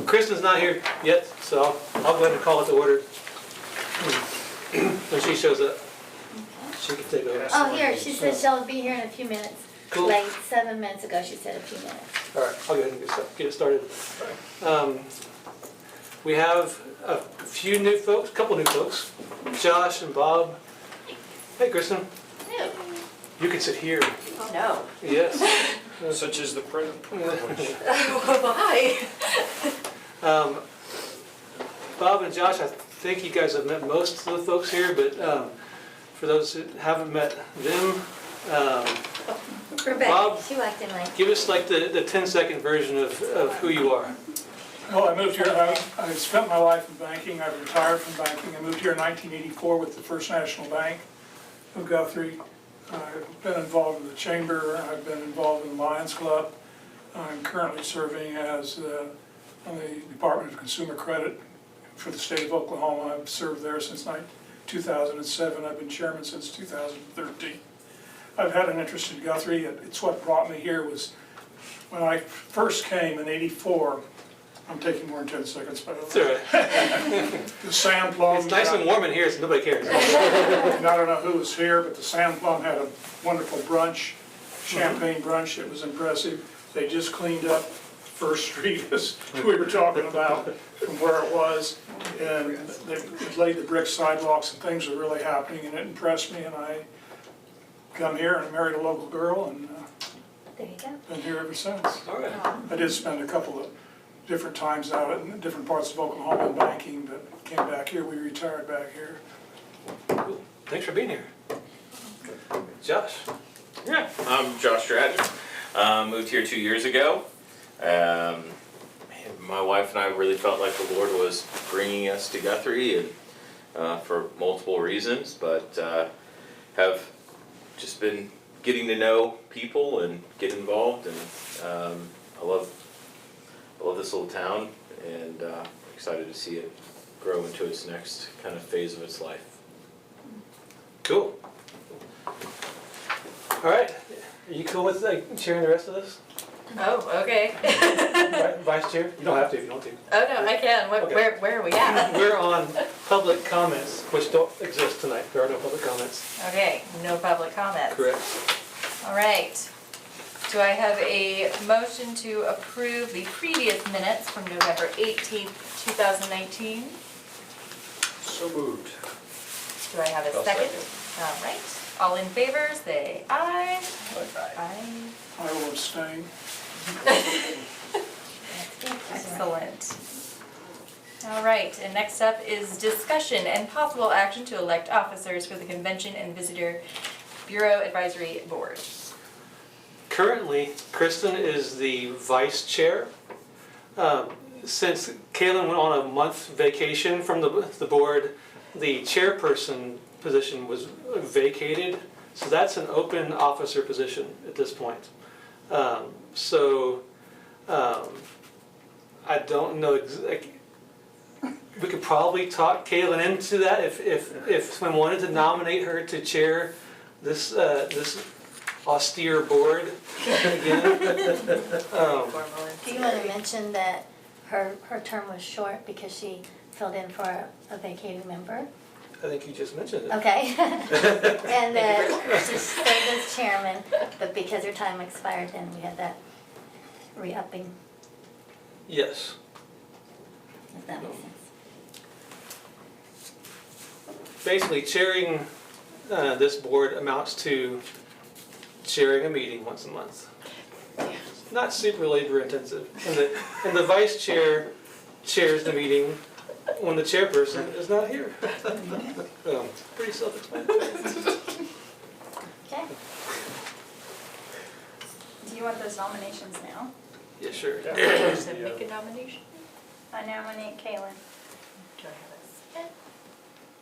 Kristen's not here yet, so I'll go ahead and call it to order. When she shows up, she can take over. Oh, here, she said she'll be here in a few minutes. Cool. Like 7 minutes ago, she said a few minutes. All right, I'll go ahead and get it started. We have a few new folks, a couple new folks, Josh and Bob. Hey, Kristen. No. You can sit here. Oh, no. Yes. Such is the privilege. Why? Bob and Josh, I think you guys have met most of the folks here, but for those who haven't met them, Rebecca, Bob, she walked in like. give us like the 10-second version of who you are. Well, I moved here, I spent my life in banking, I retired from banking. I moved here in 1984 with the First National Bank of Guthrie. I've been involved in the chamber, I've been involved in the Lions Club. I'm currently serving as on the Department of Consumer Credit for the state of Oklahoma. I've served there since 2007. I've been chairman since 2013. I've had an interest in Guthrie. It's what brought me here was when I first came in '84. I'm taking more than 10 seconds, by the way. It's all right. The Sand Plum. It's nice and warm in here, so nobody cares. And I don't know who was here, but the Sand Plum had a wonderful brunch, champagne brunch. It was impressive. They just cleaned up First Street, as we were talking about, from where it was. And they laid the brick sidewalks and things were really happening, and it impressed me. And I come here and married a local girl, and There you go. been here ever since. All right. I did spend a couple of different times out in different parts of Oklahoma in banking, but came back here. We retired back here. Cool. Thanks for being here. Josh. Yeah, I'm Josh Stratton. Moved here 2 years ago. My wife and I really felt like the Lord was bringing us to Guthrie, and for multiple reasons, but have just been getting to know people and get involved, and I love this little town, and excited to see it grow into its next kind of phase of its life. Cool. All right. Are you cool with sharing the rest of this? Oh, okay. Vice Chair? You don't have to if you don't want to. Oh, no, I can. Okay. Where are we at? We're on public comments, which don't exist tonight. There are no public comments. Okay, no public comments. Correct. All right. Do I have a motion to approve the previous minutes from November 18th, 2019? So moved. Do I have a I'll second? second. All right. All in favor, say aye. Aye. I will abstain. Excellent. All right, and next up is discussion and possible action to elect officers for the Convention and Visitor Bureau Advisory Board. Currently, Kristen is the vice chair. Since Kaylin went on a month vacation from the board, the chairperson position was vacated. So that's an open officer position at this point. I don't know we could probably talk Kaylin into that if someone wanted to nominate her to chair this austere board again. Do you want to mention that her term was short because she filled in for a vacating member? I think you just mentioned it. Okay. And she stayed as chairman, but because her time expired, then we had that re-upping, Yes. if that makes sense. Basically, chairing this board amounts to chairing a meeting once a month. Not super labor intensive. And the vice chair chairs the meeting when the chairperson is not here. Pretty self-explanatory. Okay. Do you want those nominations now? Yeah, sure. So make a nomination. I nominate Kaylin. Do I have a second?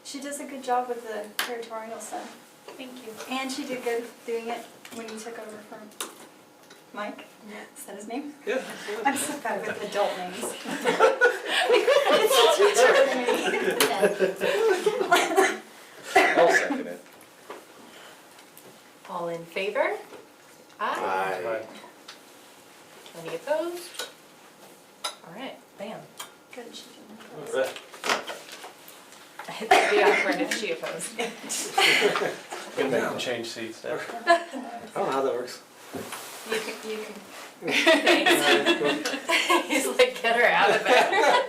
She does a good job with the territorial stuff. Thank you. And she did good doing it when you took over from Mike. Is that his name? Yeah. I'm so bad with adult names. I'll second it. All in favor? Aye. Aye. Any opposed? All All right. It'd be awkward if she opposed. We can make them change seats there. I don't know how that works. You can. Thanks. He's like, get her out of there.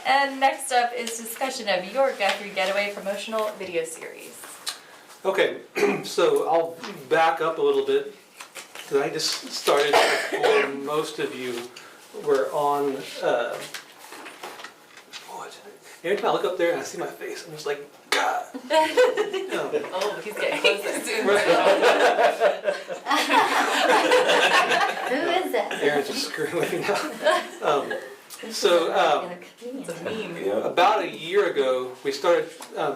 And next up is discussion of your Guthrie Getaway promotional video series. Okay, so I'll back up a little bit, because I just started before most of you were on, every time I look up there and I see my face, I'm just like, God. Oh, he's getting closer. Who is that? Aaron's just screwing with me now. It's a meme. About a year ago, we started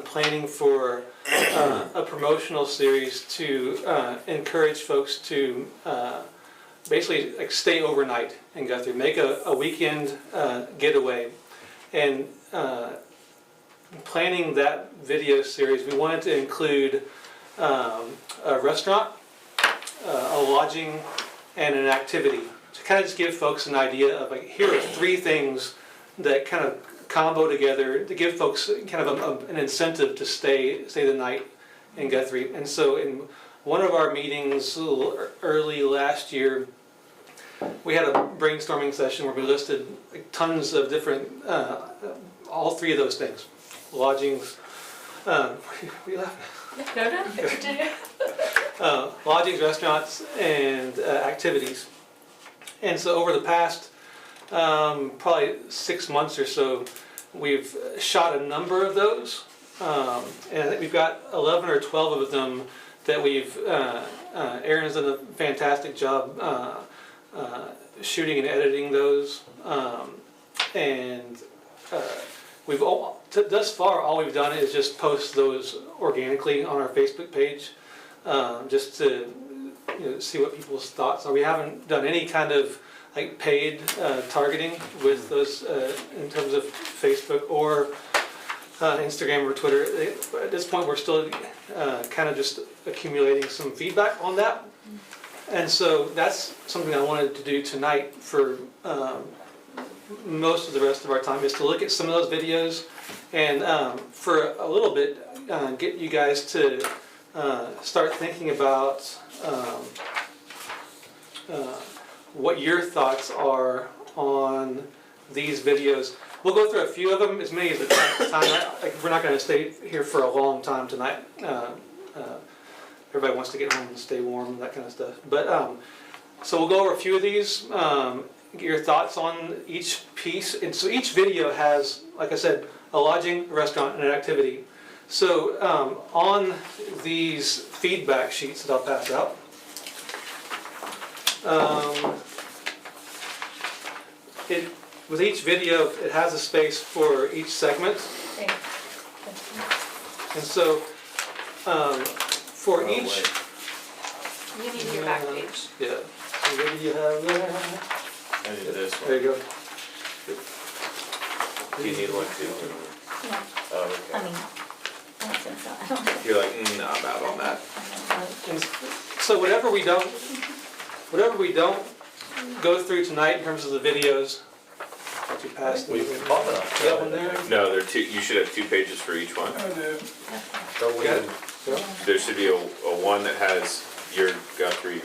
planning for a promotional series to encourage folks to basically like stay overnight in Guthrie, make a weekend getaway. And planning that video series, we wanted to include a restaurant, a lodging, and an activity to kind of just give folks an idea of like, here are 3 things that kind of combo together to give folks kind of an incentive to stay the night in Guthrie. And so in one of our meetings early last year, we had a brainstorming session where we listed like tons of different, all 3 of those things, lodgings, we laugh. No, continue. Lodgings, restaurants, and activities. And so over the past probably 6 months or so, we've shot a number of those, and I think we've got 11 or 12 of them that we've, Aaron's done a fantastic job shooting and editing those, and we've thus far all we've done is just post those organically on our Facebook page, just to see what people's thoughts are. We haven't done any kind of like paid targeting with those in terms of Facebook or Instagram or Twitter. At this point, we're still kind of just accumulating some feedback on that. And so that's something I wanted to do tonight for most of the rest of our time, is to look at some of those videos and for a little bit get you guys to start thinking about what your thoughts are on these videos. We'll go through a few of them, as many as the time. We're not going to stay here for a long time tonight. Everybody wants to get home and stay warm, that kind of stuff. But so we'll go over a few of these, get your thoughts on each piece. And so each video has, like I said, a lodging, a restaurant, and an activity. So on these feedback sheets that I'll pass out, with each video, it has a space for each segment. And so for each... You need your back page. Yeah. So what do you have there? I need this There you one. go. Do you need one too? No, Oh, I okay. mean, I don't think so. I don't think You're like, no, I'm out on that. And so whatever we don't go through tonight in terms of the videos, that you passed. We bought it. That one there? No, there are 2, you should have 2 pages for each one. I do. So we Got can, it? There should be a one that has your Guthrie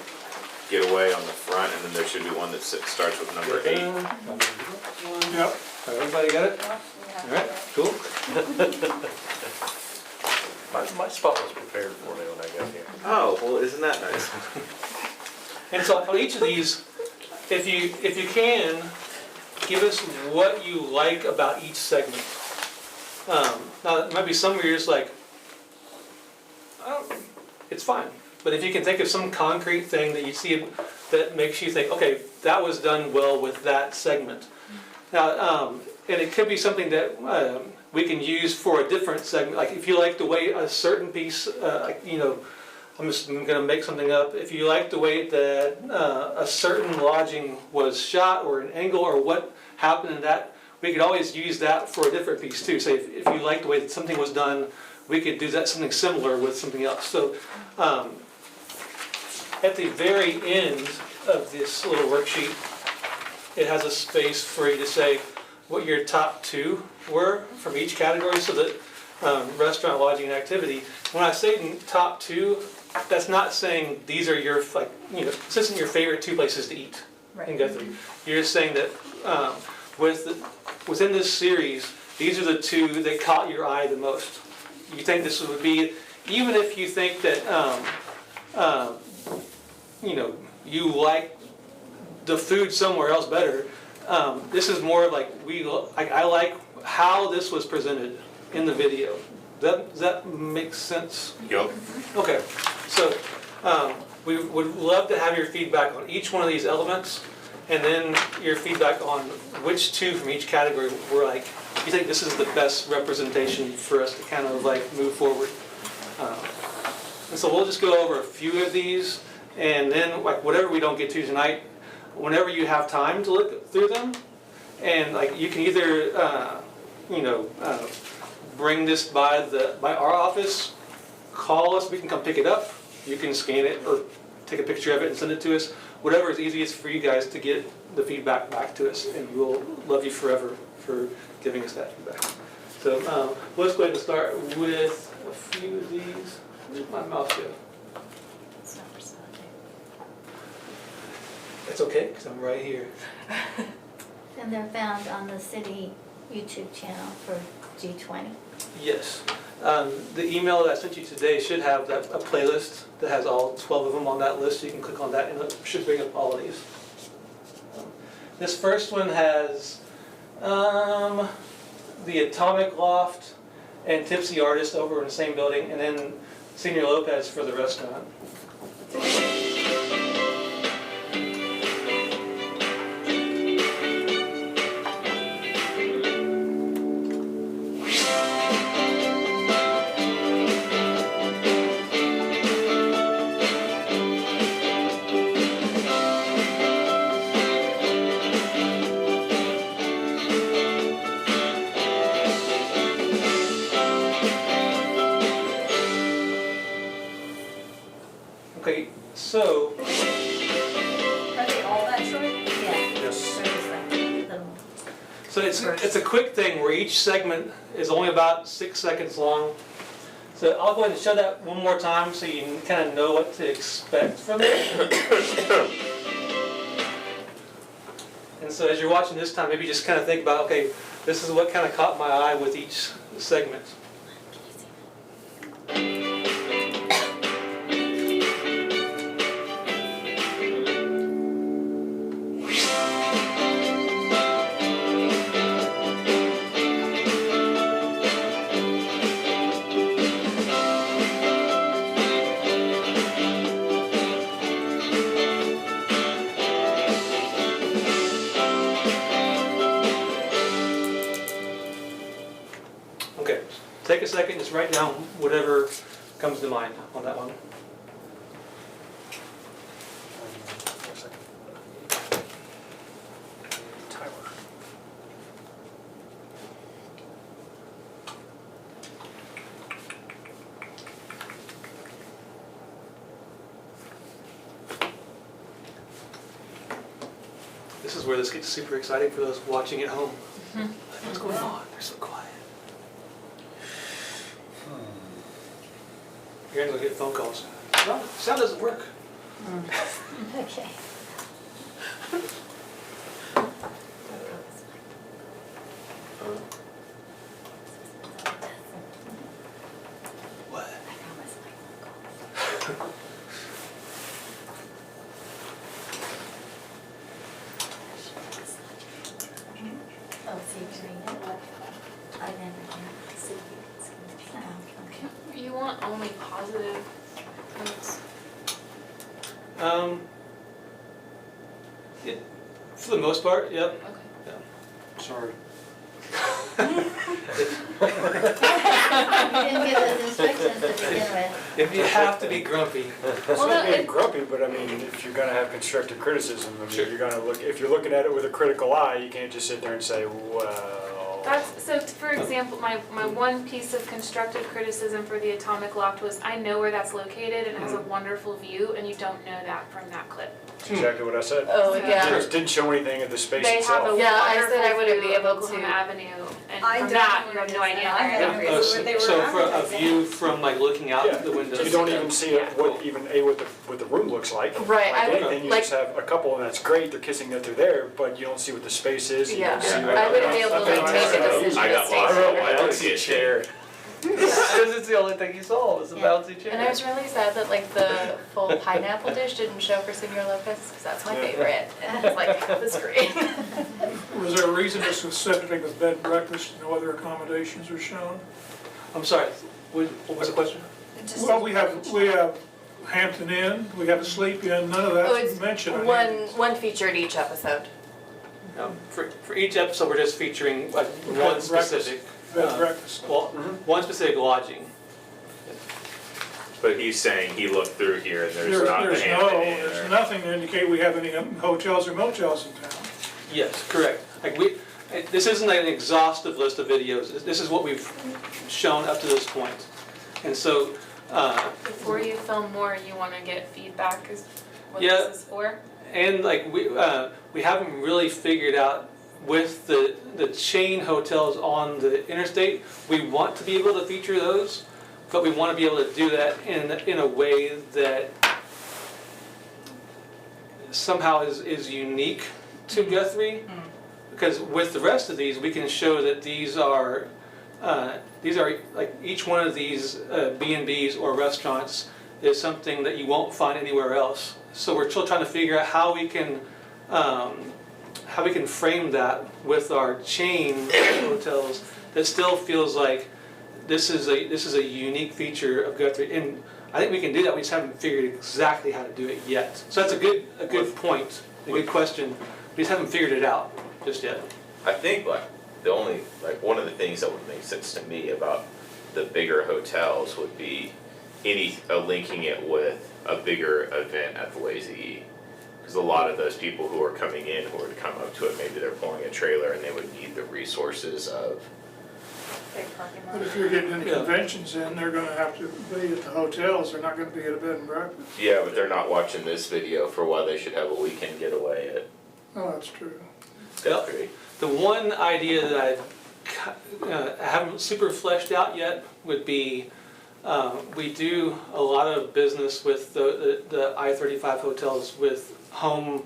Getaway on the front, and then there should be one that starts with number 8. Yep. Everybody got it? All right, cool. my spot was prepared for me when I got here. Oh, well, isn't that nice? And so on each of these, if you can, give us what you like about each segment. Now, there might be some where you're just like, oh, it's fine. But if you can think of some concrete thing that you see that makes you think, okay, that was done well with that segment. Now, and it could be something that we can use for a different segment. Like if you like the way a certain piece, I'm just going to make something up. If you like the way that a certain lodging was shot, or an angle, or what happened in that, we could always use that for a different piece too. Say if you like the way that something was done, we could do that something similar with something else. So at the very end of this little worksheet, it has a space for you to say, what your top two were from each category, so that restaurant, lodging, and activity. When I say top two, that's not saying these are your, like, you know, this isn't your favorite two places to eat in Guthrie. You're just saying that within this series, these are the two that caught your eye the most. You think this would be, even if you think that, you know, you like the food somewhere else better, this is more like I like how this was presented in the video. Does that make sense? Yep. Okay, so we would love to have your feedback on each one of these elements, and then your feedback on which two from each category were like, you think this is the best representation for us to kind of like move forward. And so we'll just go over a few of these, and then like whatever we don't get to tonight, whenever you have time to look through them, and like you can either you know, bring this by our office, call us, we can come pick it up, you can scan it or take a picture of it and send it to us, whatever is easiest for you guys to get the feedback to us, and we'll love you forever for giving us that feedback. So let's go ahead and start with a few of these. Where'd my mouse go? It's not responding. That's okay, because I'm right here. And they're found on the city YouTube channel for G20. Yes. The email that I sent you today should have a playlist that has all 12 of them on that list. You can click on that and it should bring up all of these. This first one has the Atomic Loft and Tipsy Artist over in the same building, and then Senior Lopez for the restaurant. Okay, so Are they all that short? Yeah. Yes. Or just like little. So it's a quick thing where each segment is only about 6 seconds long. So I'll go ahead and show that one more time so you can kind of know what to expect from it. And so as you're watching this time, maybe just kind of think about, okay, this is what kind of caught my eye with each segment. Okay, take a second, just write down whatever comes to mind on that one. Timer. This is where this gets super exciting for those watching at home. Like, what's going on? They're so quiet. You're gonna go get phone calls. No, sound doesn't work. Okay. What? Oh, see, green. I never can see. Oh, okay. You want only positive notes? Yeah, for the most part, yep. Okay. Sorry. You didn't give those instructions to begin with. If you have to be grumpy, It's Well, not no, being it- grumpy, but I mean, if you're gonna have constructive criticism, I mean, Sure. you're gonna look, if you're looking at it with a critical eye, you can't just sit there and say, well. That's, so for example, my one piece of constructive criticism for the Atomic Loft was I know where that's located and it has a wonderful view, and you don't know that from that clip. That's exactly what I said. Oh, Yeah. yeah. It didn't show anything of the space They have a itself. Yeah, I said I wonderful wouldn't be view of able Oklahoma to- Avenue, and I from don't that, know you have where no it is idea now. I where had it no is. idea. So what they were for a advertising. view from like looking out Yeah. the window. You don't even see Yeah. what even what the room looks like. Right, Like I would- anything, you like- just have a couple, and that's great. They're kissing that they're there, but you don't see what the space is. You Yeah, don't see Yeah. what- I wouldn't be able to I've been like make a there. decision I to got stay lost. there. Why don't you chair. Because it's the only thing you saw was the Yeah. bouncy chair. And I was really sad that like the full pineapple dish didn't show for Senor Lopez, because that's my favorite, and it's like half the screen. Was there a reason this was specifically with bed and breakfast, no other accommodations were shown? I'm sorry, what was the question? It just Well, says we have Hampton Inn, we have a Sleep Inn, none of Oh, that's it's mentioned. on one, here. one featured each episode. For each episode, we're just featuring like Bed one and breakfast. specific, Bed and breakfast. well, one specific lodging. But he's saying he looked through here and there's not the There's Hampton Inn there's or. nothing to indicate we have any hotels or motels in town. Yes, correct. Like this isn't an exhaustive list of videos. This is what we've shown up to this point. And so, Before you film more, you wanna get feedback is what Yeah. this is for? and like we haven't really figured out with the chain hotels on the interstate, we want to be able to feature those, but we want to be able to do that in a way that somehow is unique to Guthrie. Because with the rest of these, we can show that these are like each one of these B&Bs or restaurants is something that you won't find anywhere else. So we're still trying to figure out how we can frame that with our chain hotels that still feels like this is a unique feature of Guthrie. And I think we can do that. We just haven't figured exactly how to do it yet. So that's a good point, a good question. We just haven't figured it out just yet. I think one of the things that would make sense to me about the bigger hotels would be linking it with a bigger event at the Lazy E. Because a lot of those people who are coming in, who are to come up to it, maybe they're pulling a trailer and they would need the resources of. Big parking But lot. if you're getting into Yeah. conventions in, they're gonna have to be at the hotels, they're not gonna be at a bed and breakfast. Yeah, but they're not watching this video for why they should have a weekend getaway at Oh, that's true. Guthrie. The one idea that I haven't super fleshed out yet would be, we do a lot of business with the I-35 hotels with home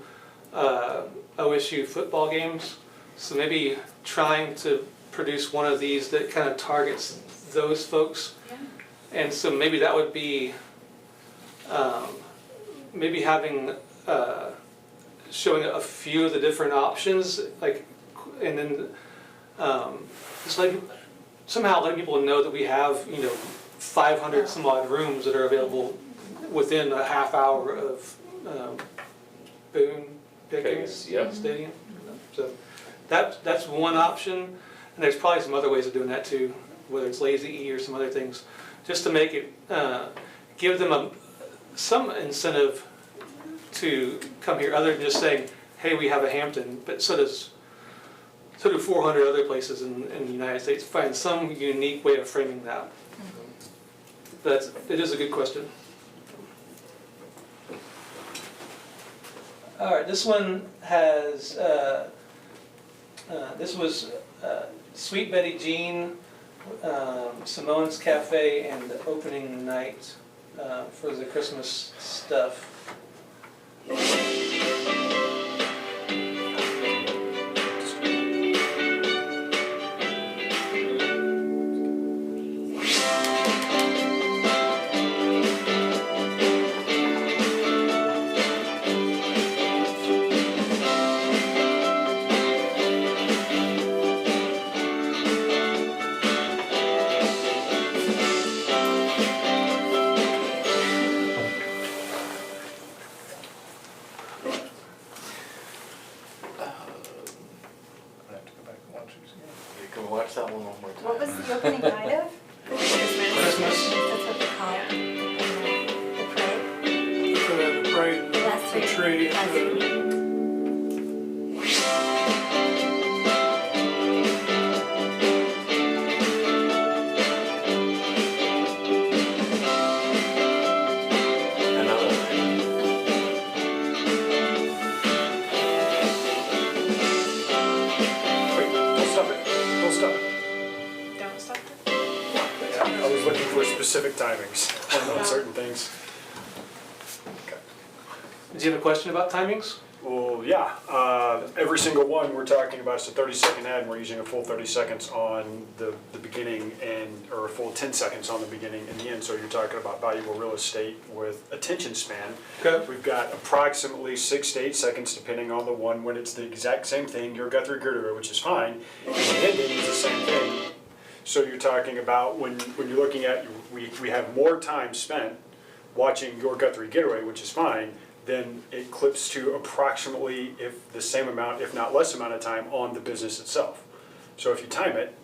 OSU football games. So maybe trying to produce one of these that kind of targets those folks. Yeah. And so maybe that would be, maybe having, showing a few of the different options, like, and then just somehow letting people know that we have 500 some odd rooms that are available within a half hour of Boone Pickens Yep. Stadium. So that's one option, and there's probably some other ways of doing that too, whether it's Lazy E or some other things, just to make it give them some incentive to come here, other than just saying, hey, we have a Hampton, but so do 400 other places in the United States. Find some unique way of framing that. But it is a good question. All right, this one has, this was Sweet Betty Jean, Simone's Cafe, and the opening night for the Christmas stuff. I have to go back and watch these again. You can watch that one more time. What was the opening night of? Christmas. That's what they call it. The parade. For the parade, Last the week. tree, Last the week. specific timings on certain things. Did you have a question about timings? Well, yeah, every single one we're talking about is a 30-second ad, and we're using a full 30 seconds on the beginning or a full 10 seconds on the beginning and the end. So you're talking about valuable real estate with attention span. Okay. We've got approximately 6 to 8 seconds depending on the one when it's the exact same thing, your Guthrie Girdler, which is fine, and the ending is the same thing. So you're talking about when you're looking at, we have more time spent watching your Guthrie Getaway, which is fine, then it clips to approximately if the same amount, if not less amount of time on the business itself. So if you time it,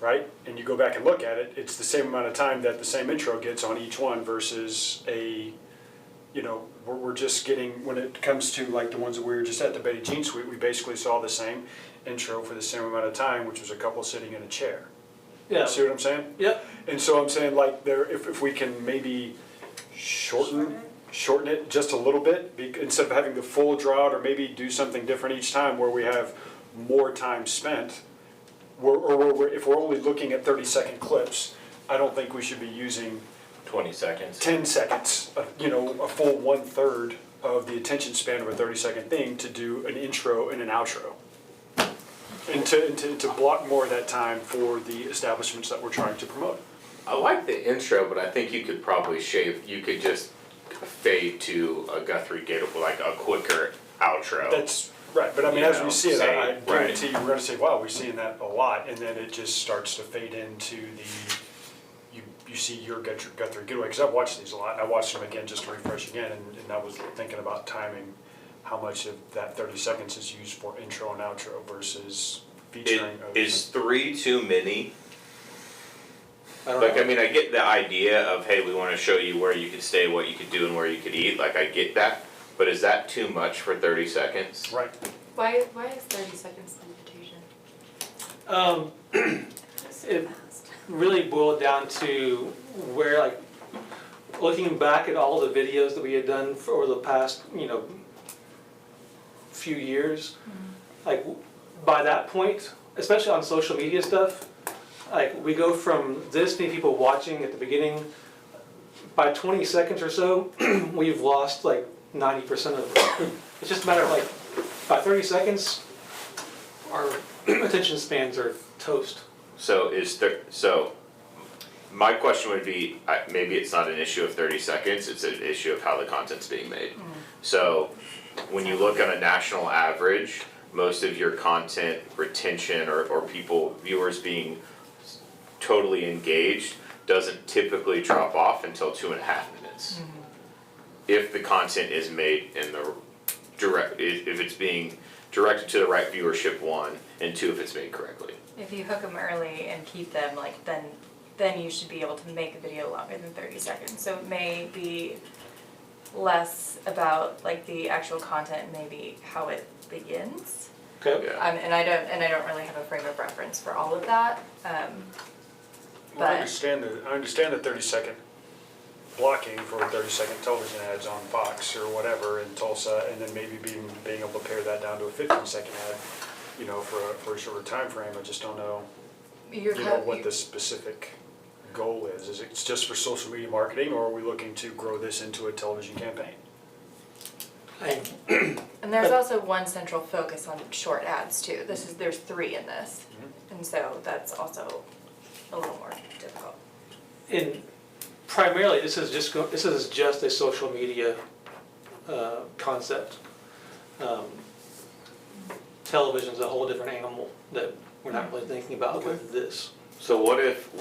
right, and you go back and look at it, it's the same amount of time that the same intro gets on each one versus we're just getting, when it comes to like the ones that we were just at, the Betty Jean Suite, we basically saw the same intro for the same amount of time, which was a couple sitting in a chair. Yeah. See what I'm saying? Yep. And so I'm saying like if we can maybe shorten it just a little bit, instead of having the full drought, or maybe do something different each time where we have more time spent, if we're only looking at 30-second clips, I don't think we should be using 20 seconds. 10 seconds, a full 1/3 of the attention span of a 30-second thing to do an intro and an outro. And to block more of that time for the establishments that we're trying to promote. I like the intro, but I think you could probably you could just fade to a Guthrie Getaway, like a quicker outro. That's right, but I mean, as we see it, I guarantee right. you, we're gonna say, wow, we're seeing that a lot, and then it just starts to fade into you see your Guthrie Getaway, because I've watched these a lot, and I watched them again just to refresh again, and I was thinking about timing, how much of that 30 seconds is used for intro and outro versus featuring. Is 3 too many? I don't Like, know. I mean, I get the idea of, hey, we want to show you where you could stay, what you could do, and where you could eat. Like, I get that. But is that too much for 30 seconds? Right. Why is 30 seconds the limitation? It really boiled down to where, like, looking back at all the videos that we had done for over the past, few years, like, by that point, especially on social media stuff, like, we go from this many people watching at the beginning, by 20 seconds or so, we've lost like 90% of it. It's just a matter of like, by 30 seconds, our attention spans are toast. So my question would be, maybe it's not an issue of 30 seconds, it's an issue of how the content's being made. So when you look at a national average, most of your content retention or viewers being totally engaged doesn't typically drop off until 2.5 minutes. If the content is made in the if it's being directed to the right viewership, 1, and 2, if it's made correctly. If you hook them early and keep them, like, then you should be able to make a video longer than 30 seconds. So it may be less about like the actual content, maybe how it begins. Okay. Yeah. And I don't really have a frame of reference for all of that. Well, I understand the 30-second blocking for 30-second television ads on Fox or whatever in Tulsa, and then maybe being able to pare that down to a 15-second ad, for a shorter time frame. I just don't know, what the specific goal is. Is it just for social media marketing, or are we looking to grow this into a television campaign? And there's also one central focus on short ads too. There's 3 in this, and so that's also a little more difficult. Primarily, this is just a social media concept. Television's a whole different animal that we're not really thinking about with this. So what if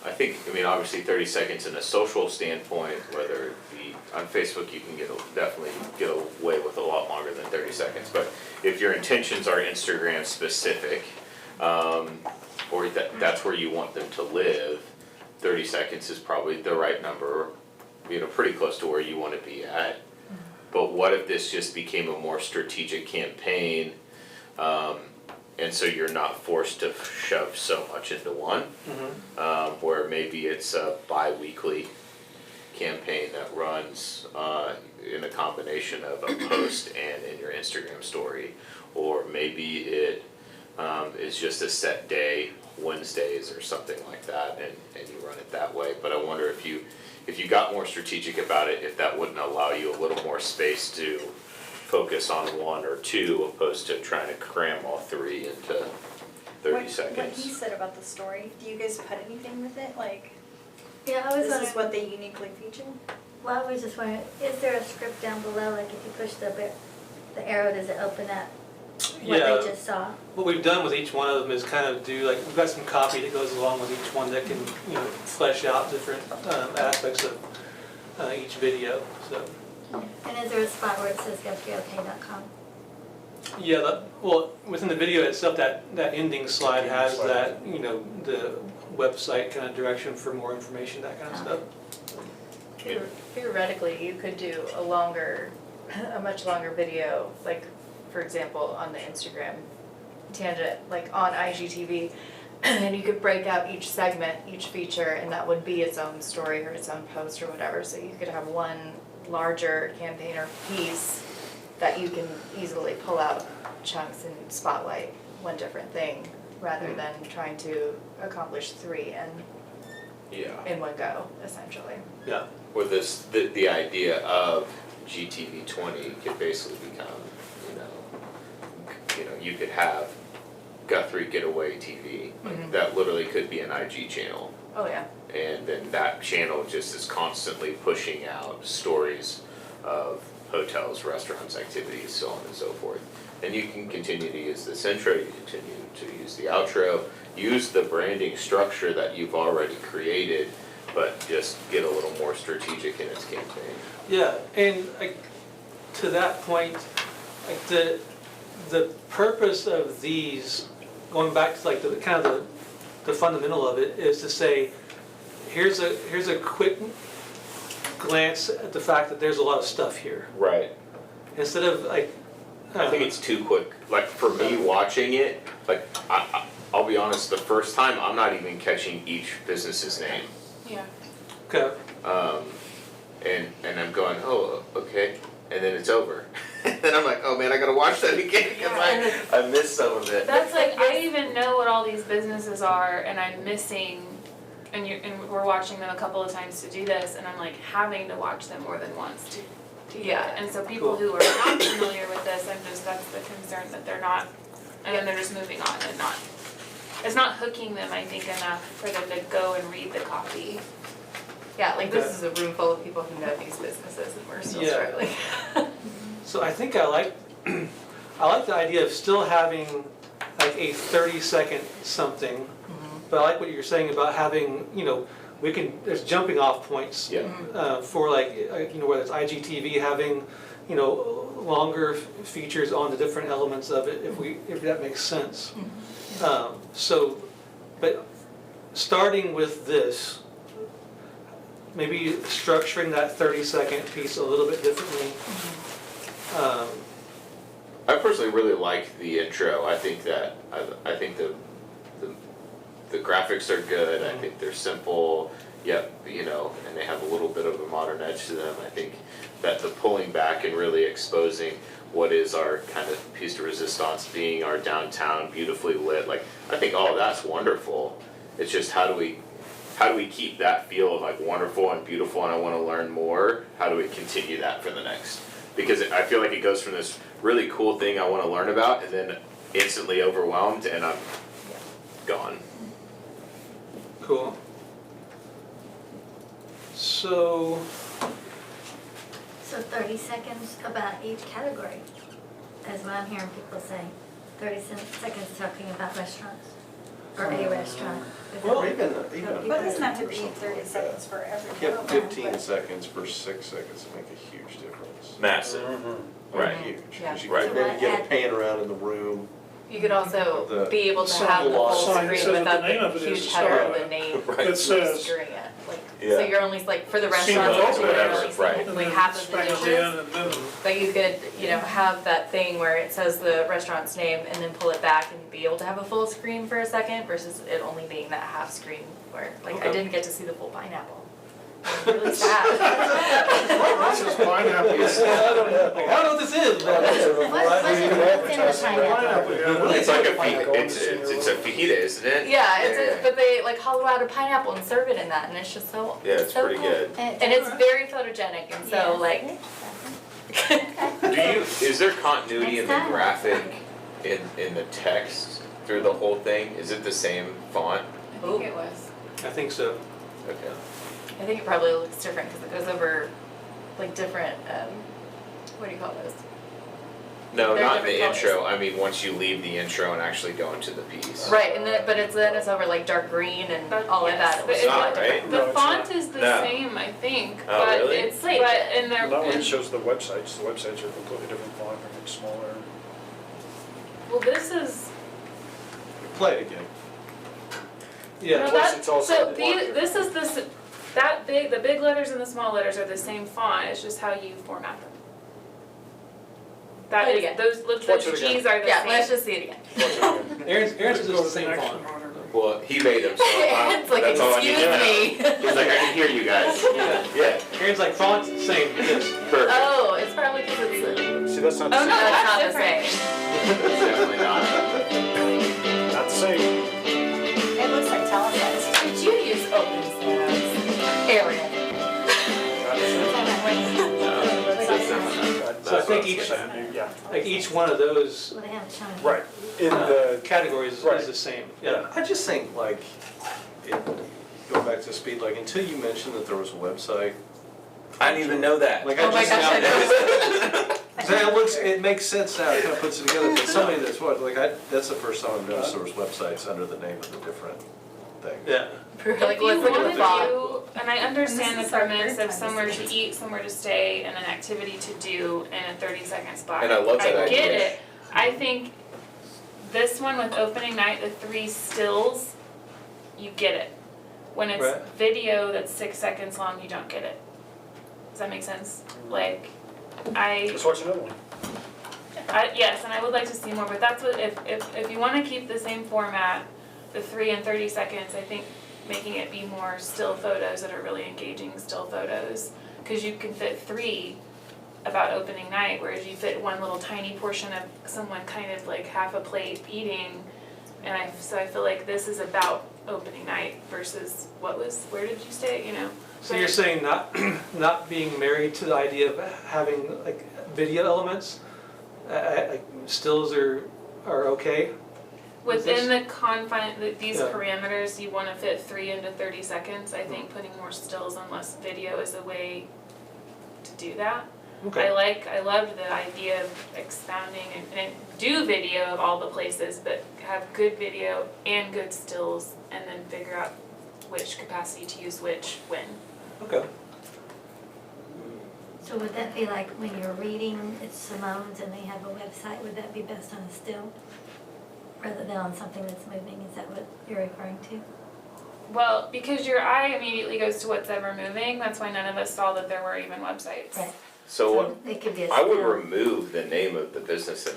I think, obviously 30 seconds in a social standpoint, whether it be on Facebook, you can definitely get away with a lot longer than 30 seconds. But if your intentions are Instagram specific, or that's where you want them to live, 30 seconds is probably the right number, pretty close to where you want to be at. But what if this just became a more strategic campaign, and so you're not forced to shove so much into one, where maybe it's a bi-weekly campaign that runs in a combination of a post and in your Instagram story, or maybe it is just a set day, Wednesdays or something like that, and you run it that way. But I wonder if you got more strategic about it, if that wouldn't allow you a little more space to focus on one or two, opposed to trying to cram all three into 30 seconds. What he said about the story, do you guys put anything with it? Like, Yeah, I was this is wondering, what they uniquely feature? well, I was just wondering, is there a script down below, like if you push the arrow, does it open up what Yeah. they just saw? What we've done with each one of them is kind of do, like, we've got some copy that goes along with each one that can, flesh out different aspects of each video, so. And is there a spot where it says GuthrieOK.com? Yeah, well, within the video itself, that ending slide has that, the website kind of direction for more information, that kind of stuff. Theoretically, you could do a much longer video, like, for example, on the Instagram tangent, like on IGTV, and you could break out each segment, each feature, and that would be its own story or its own post or whatever, so you could have one larger campaign or piece that you can easily pull out chunks and spotlight one different thing, rather than trying to accomplish three in one go, essentially. Yeah. With this, the idea of GTV 20 could basically become, you could have Guthrie Getaway TV, like that literally could be an IG channel. Oh, yeah. And then that channel just is constantly pushing out stories of hotels, restaurants, activities, so on and so forth. And you can continue to use this intro, you continue to use the outro, use the branding structure that you've already created, but just get a little more strategic in its campaign. Yeah, and to that point, the purpose of these, going back to the kind of the fundamental of it, is to say, here's a quick glance at the fact that there's a lot of stuff here. Right. Instead of I think it's too quick. Like for me watching it, I'll be honest, the first time I'm not even catching each business's name. Yeah. Okay. And I'm going, oh, okay, and then it's over. And then I'm like, oh man, I gotta watch that again because I missed some of it. That's like, I even know what all these businesses are and I'm missing, and we're watching them a couple of times to do this, and I'm like having to watch them more than once to get it. And so people who are not familiar with this, that's the concern, that they're not, and then they're just moving on and it's not hooking them, I think, enough for them to go and read the copy. Yeah, like this is a room full of people who know these businesses and we're still struggling. So I think I like the idea of still having like a 30-second something, but I like what you're saying about having, there's jumping off points for whether it's IGTV having, longer features on the different elements of it, if that makes sense. But starting with this, maybe structuring that 30-second piece a little bit differently. I personally really like the intro. I think the graphics are good. I think they're simple. Yep, and they have a little bit of a modern edge to them. I think that the pulling back and really exposing what is our kind of piece de resistance, being our downtown beautifully lit, I think all of that's wonderful. It's just how do we keep that feel of wonderful and beautiful and I want to learn more? How do we continue that for the next? Because I feel like it goes from this really cool thing I want to learn about and then instantly overwhelmed and I'm gone. Cool. So 30 seconds about each category, is what I'm hearing people say. 30 seconds talking about restaurants, or a restaurant. Well, Is that- even. But it doesn't have to be 30 seconds for every Give program. 15 seconds for 6 seconds to make a huge difference. Massive. Right. Right. Huge. Yeah. 'Cause you Right. can maybe get a pan around in the room. You could also The be able to sign have the full sign that screen says what without the name of the it is huge to header start of the with. name Right. It says, obscuring it. Yeah. So you're only for the Seems restaurants, open. you're only Right. seeing and like then half of the expands dishes. in and then But you could, have that thing where it says the restaurant's name and then pull it back and be able to have a full screen for a second versus it only being that half screen where, I Okay. didn't get to see the full pineapple. Really sad. This is pineapple. I don't know what this is, but What's in the pineapple? It's like it's a fajita, isn't it? Yeah, but they like hollow out a pineapple and serve it in that, and it's just so. Yeah, it's so pretty good. And it's very photogenic, and so like. Is there continuity in the Next time. graphic in the text through the whole thing? Is it the same font? I think it was. I think so. Okay. I think it probably looks different because it goes over like different, what do you call those? No, They're not in the different intro. I mean, once you leave the intro and actually go into the piece. Right, and then, but it's over like dark green and all of that. It But looks It's not, like different. right? No, The it's font not. is the No. same, I think, Oh, but really? it's, but in their, Not when it shows the websites are completely different font, or it's smaller. well, this is, Play it again. Yeah. no, Plus that, it's also so blocked this is this, that big, the big letters and the small letters are the same font, it's just how you format them. That Play it is, again. those, Watch it the again. G's are the Yeah, same. let's just see it again. Aaron's Go is to the same next font. one. Well, he made them, so It's like, that's all I need excuse to know. me. He's like, I can hear you guys. Yeah, Aaron's like font's the same, yes. perfect. Oh, it's probably because it's, See, that's not Oh, the no, same. that's not the different. same. It's definitely not. Not the same. It looks like telecast. Did you use open sans? Aaron. Not the same. So I think each, Yeah, like each one of those Well, they haven't shown it. right. In the, categories Right. is the same, yeah. I just think like, going back to speed, like until you mentioned that there was a website, I didn't even know that. like Oh I my just gosh, I now. So it looks, it makes sense now, it kind of puts it together, but somebody that's what, like that's the first time I've noticed there was websites under the name of the different things. Yeah. Like, If you let's look at wanted the font. to, and I understand the This is our premise third of time somewhere this to is- eat, somewhere to stay, and an activity to do in a 30-second spot. And I love that I get idea. it. I think this one with opening night, the 3 stills, you get it. When it's Right. video that's 6 seconds long, you don't get it. Does that make sense? Like, let's watch another one. yes, and I would like to see more, but that's what, if you wanna keep the same format, the 3 and 30 seconds, I think making it be more still photos that are really engaging still photos. Cause you can fit 3 about opening night, whereas you fit one little tiny portion of someone kind of like half a plate eating. And so I feel like this is about opening night versus where did you stay, you know? So you're saying not being married to the idea of having like video elements? Like stills are okay? Within the confine, these Yeah. parameters, you wanna fit 3 into 30 seconds, I think putting more stills and less video is a way to do that. Okay. I loved the idea of expounding and do video of all the places, but have good video and good stills, and then figure out which capacity to use which, when. Okay. So would that be like when you're reading, it's Simone's and they have a website, would that be best on a still? Rather than on something that's moving, is that what you're referring to? Well, because your eye immediately goes to what's ever moving, that's why none of us saw that there were even websites. Right. So what, It could be a I would still. remove the name of the business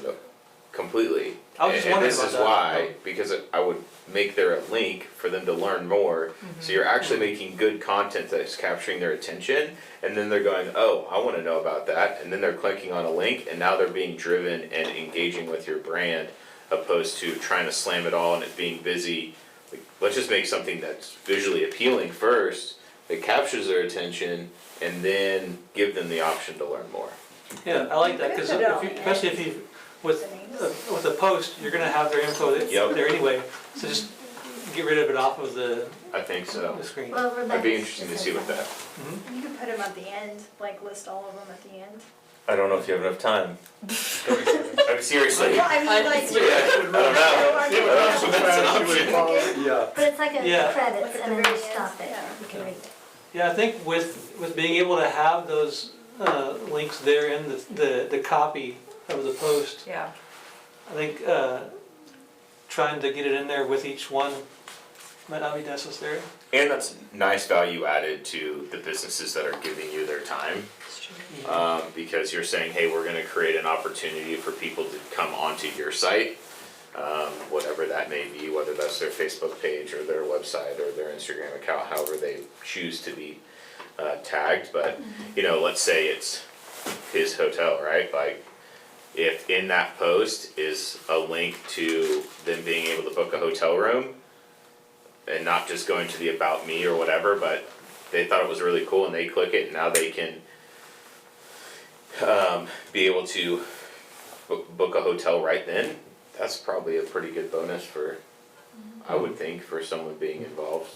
completely. I was just And wondering this about is that. why, because I would make there a link for them to learn more. So you're actually making good content that's capturing their attention, and then they're going, oh, I wanna know about that, and then they're clicking on a link, and now they're being driven and engaging with your brand, opposed to trying to slam it all and it being busy. Like, let's just make something that's visually appealing first, that captures their attention, and then give them the option to learn more. Yeah, I like that, because especially if you, with a post, you're gonna have their info that's Yep. there anyway, so just get rid of it off of the I think so. screen. Well, I'd be Rebecca interested to just see said what that. You could put them at the end, like list all of them at the end. I don't know if you have enough time. I mean, seriously. Well, I mean, like. I don't know. Yeah. But it's like Yeah. a credits Look at and the then you very stop end, it, yeah. you can read it. Yeah, I think with being able to have those links there in the copy of the post, Yeah. I think trying to get it in there with each one might not be necessary. And that's nice value added to the businesses that are giving you their time. Because you're saying, hey, we're gonna create an opportunity for people to come onto your site, whatever that may be, whether that's their Facebook page or their website or their Instagram account, however they choose to be tagged, but, you know, let's say it's his hotel, right? Like, if in that post is a link to them being able to book a hotel room, and not just going to the about me or whatever, but they thought it was really cool and they click it and now they can be able to book a hotel right then. That's probably a pretty good bonus for, I would think, for someone being involved.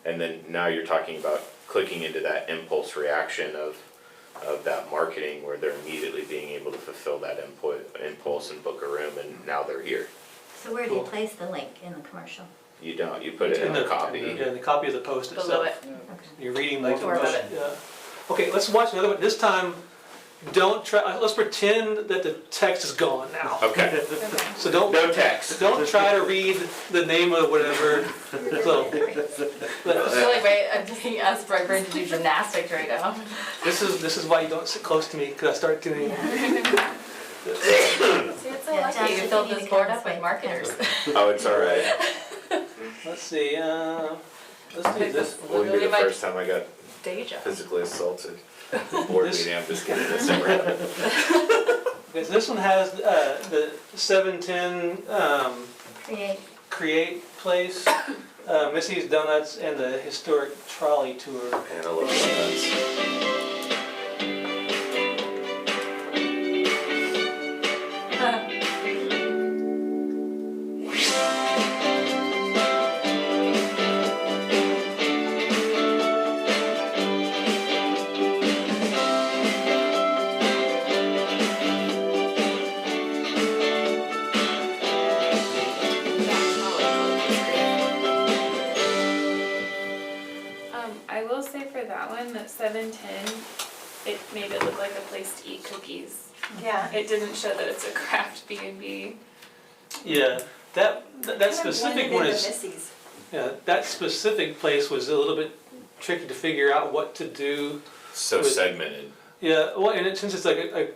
And then now you're talking about clicking into that impulse reaction of that marketing where they're immediately being able to fulfill that impulse and book a room, and now they're here. So where do you place the link in the commercial? You don't, you put it in the copy. Yeah, the copy of the post itself. Below it. Okay. You're reading like the Or above post, it. yeah. Okay, let's watch another one. This time, don't try, let's pretend that the text is gone now. Okay, Okay. So don't, no text. don't try to read the name of whatever. So, I feel like I'm being asked by brain to do gymnastics right now. this is why you don't sit close to me, because I start doing. See, it's so Yeah, lucky Josh, you if filled you need this to board come up with this way. marketers. Oh, it's alright. Let's see, let's do this. Wouldn't be the first time I got Deja. physically assaulted. Board This- meeting, I'm just kidding, that's never happened. Okay, so this one has the 710 Create. Create place, Missy's Donuts, and the historic trolley tour. And I love donuts. I will say for that one, that 710, it made it look like a place to eat cookies. Yeah. It didn't show that it's a craft B&B. Yeah, that specific one is, Missy's. yeah, that specific place was a little bit tricky to figure out what to do. So segmented. Yeah, well, and since it's like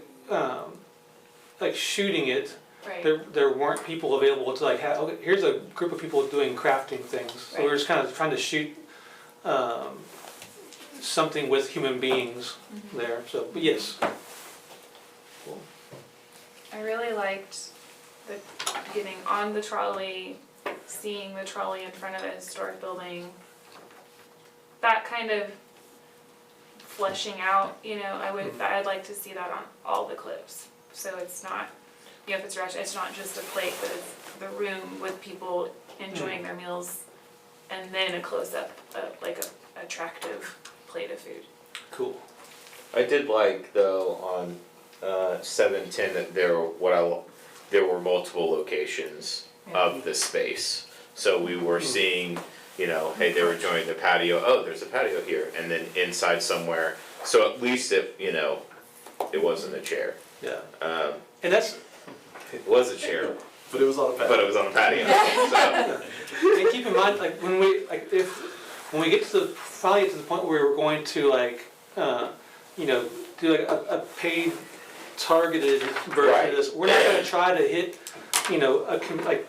shooting it, Right. there weren't people available to like have, okay, here's a group of people doing crafting things. So we were just kind of trying to shoot something with human beings there, so, but yes. Cool. I really liked the getting on the trolley, seeing the trolley in front of a historic building. That kind of fleshing out, you know, I'd like to see that on all the clips. So it's not, you know, if it's restaurant, it's not just a plate, but it's the room with people enjoying their meals, and then a close-up, like a attractive plate of food. Cool. I did like though on 710 that there were multiple locations of the space. So we were seeing, you know, hey, they were enjoying the patio. Oh, there's a patio here, and then inside somewhere. So at least it, you know, it wasn't a chair. Yeah. It And that's, was a chair, But it was on a patio. but it was on a patio. So and keep in mind, like when we get to finally get to the point where we're going to like, you know, do like a paid targeted version Right. of this, we're not gonna try to hit, you know, like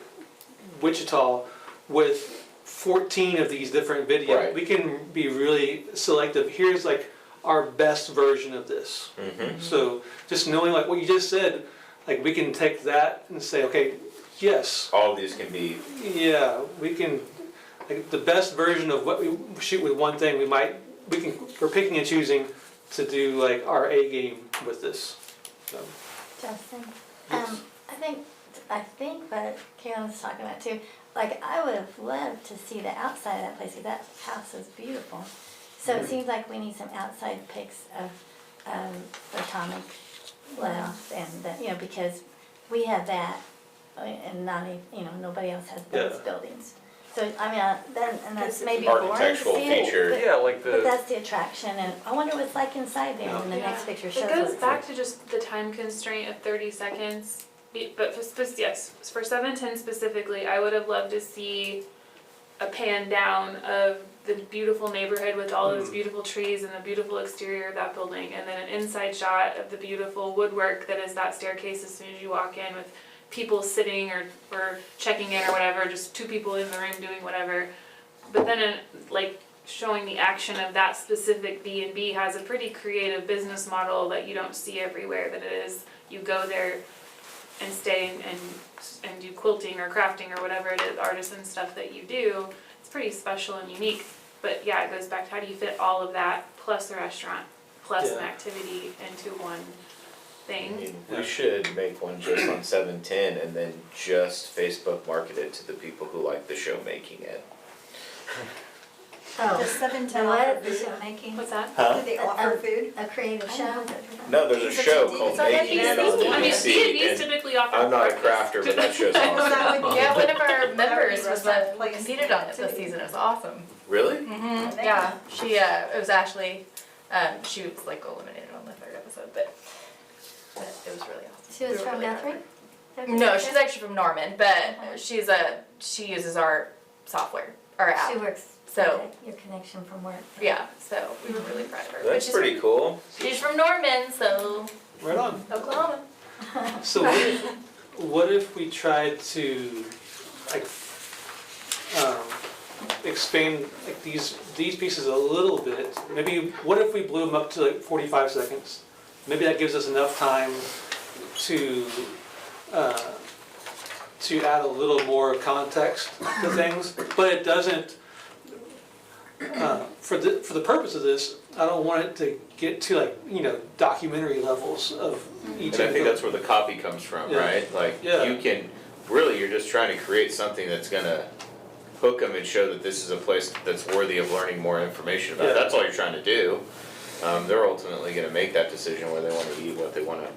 Wichita with 14 of these different videos. Right. We can be really selective. Here's like our best version of this. mhm. So just knowing like what you just said, like we can take that and say, okay, yes, All of these can be yeah, we can, like, the best version of what we shoot with one thing, we're picking and choosing to do like our A game with this, so. Justin, Yes. I think what Karen was talking about too, like I would have loved to see the outside of that place, 'cause that house is beautiful. So it seems like we need some outside pics of the atomic layoff and the, you know, because we have that and not, you know, nobody else has those Yeah. buildings. So, I mean, and that's maybe boring to Architectural see it, feature. but- Yeah, like But the, that's the attraction, and I wonder what it's like inside there, and the Yeah. next picture shows It what goes it's back like. to just the time constraint of 30 seconds. But yes, for 710 specifically, I would have loved to see a pan down of the beautiful neighborhood with all those beautiful trees and the beautiful exterior of that building, and then an inside shot of the beautiful woodwork that is that staircase as soon as you walk in, with people sitting or checking in or whatever, just two people in the room doing whatever. But then like showing the action of that specific B&B has a pretty creative business model that you don't see everywhere, that it is, you go there and stay and do quilting or crafting or whatever it is, artisan stuff that you do. It's pretty special and unique, but yeah, it goes back to how do you fit all of that plus the restaurant, plus an Yeah. activity into one I thing. mean, we should make one just on 710 and then just Facebook market it to the people who like the show making it. Oh, Does 710 the offer what, the food? show making? What's that? Huh? Do they offer food? A creative show? No, there's a It's show a called it's on Making It on NBC. I mean, NBC, B&B's and typically offer I'm not a breakfast. crafter, but that show's Well, awesome. that would be- Yeah, one of our members was restaurant place competed on it this activity. season. It was awesome. Really? Mm-hmm. Yeah, she it was Ashley. She was like eliminated on the third episode, but it was really awesome. She was We were from really proud of Guthrie? her. No, she's actually from Norman, but she uses our software, our app. She works, So your connection from work. yeah, so we were really proud of her. But That's she's pretty cool. She's from Norman, so Right on. Oklahoma. So what if we tried to, like, expand like these pieces a little bit? Maybe, what if we blew them up to like 45 seconds? Maybe that gives us enough time to add a little more context to things, but it doesn't, for the purpose of this, I don't want it to get to like, you know, documentary levels of each And I of think the. that's where the copy comes from, Yeah. right? Like, Yeah. you can, really, you're just trying to create something that's gonna hook them and show that this is a place that's worthy of learning more information about. Yeah. That's all you're trying to do. They're ultimately gonna make that decision where they wanna eat, what they wanna.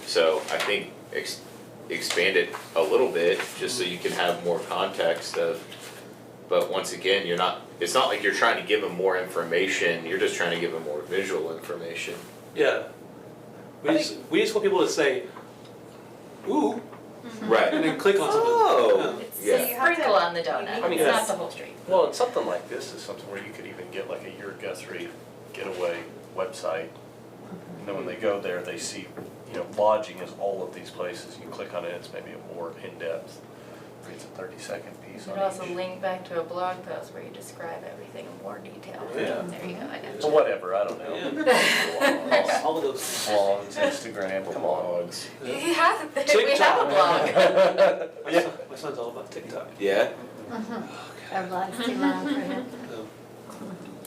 So I think expand it a little bit, just so you can have more context of, but once again, it's not like you're trying to give them more information, you're just trying to give them more visual information. Yeah. We just want people to say, ooh, Right. and then click on something. Oh. It's So you a have to- sprinkle on the donut. I mean, It's yes. not the whole street. Well, and something like this is something where you could even get like a Your Guthrie getaway website. And then when they go there, they see, you know, lodging is all of these places. You click on it, it's maybe a more in-depth. It's a 30-second piece You on could also each. link back to a blog post where you describe everything in more detail. Yeah. There you go, I got So you. whatever, I don't know. Yeah. All of those. Blogs, Instagram, come on. We have a TikTok. blog. My son's all about TikTok. Yeah, Our blog's too long for him.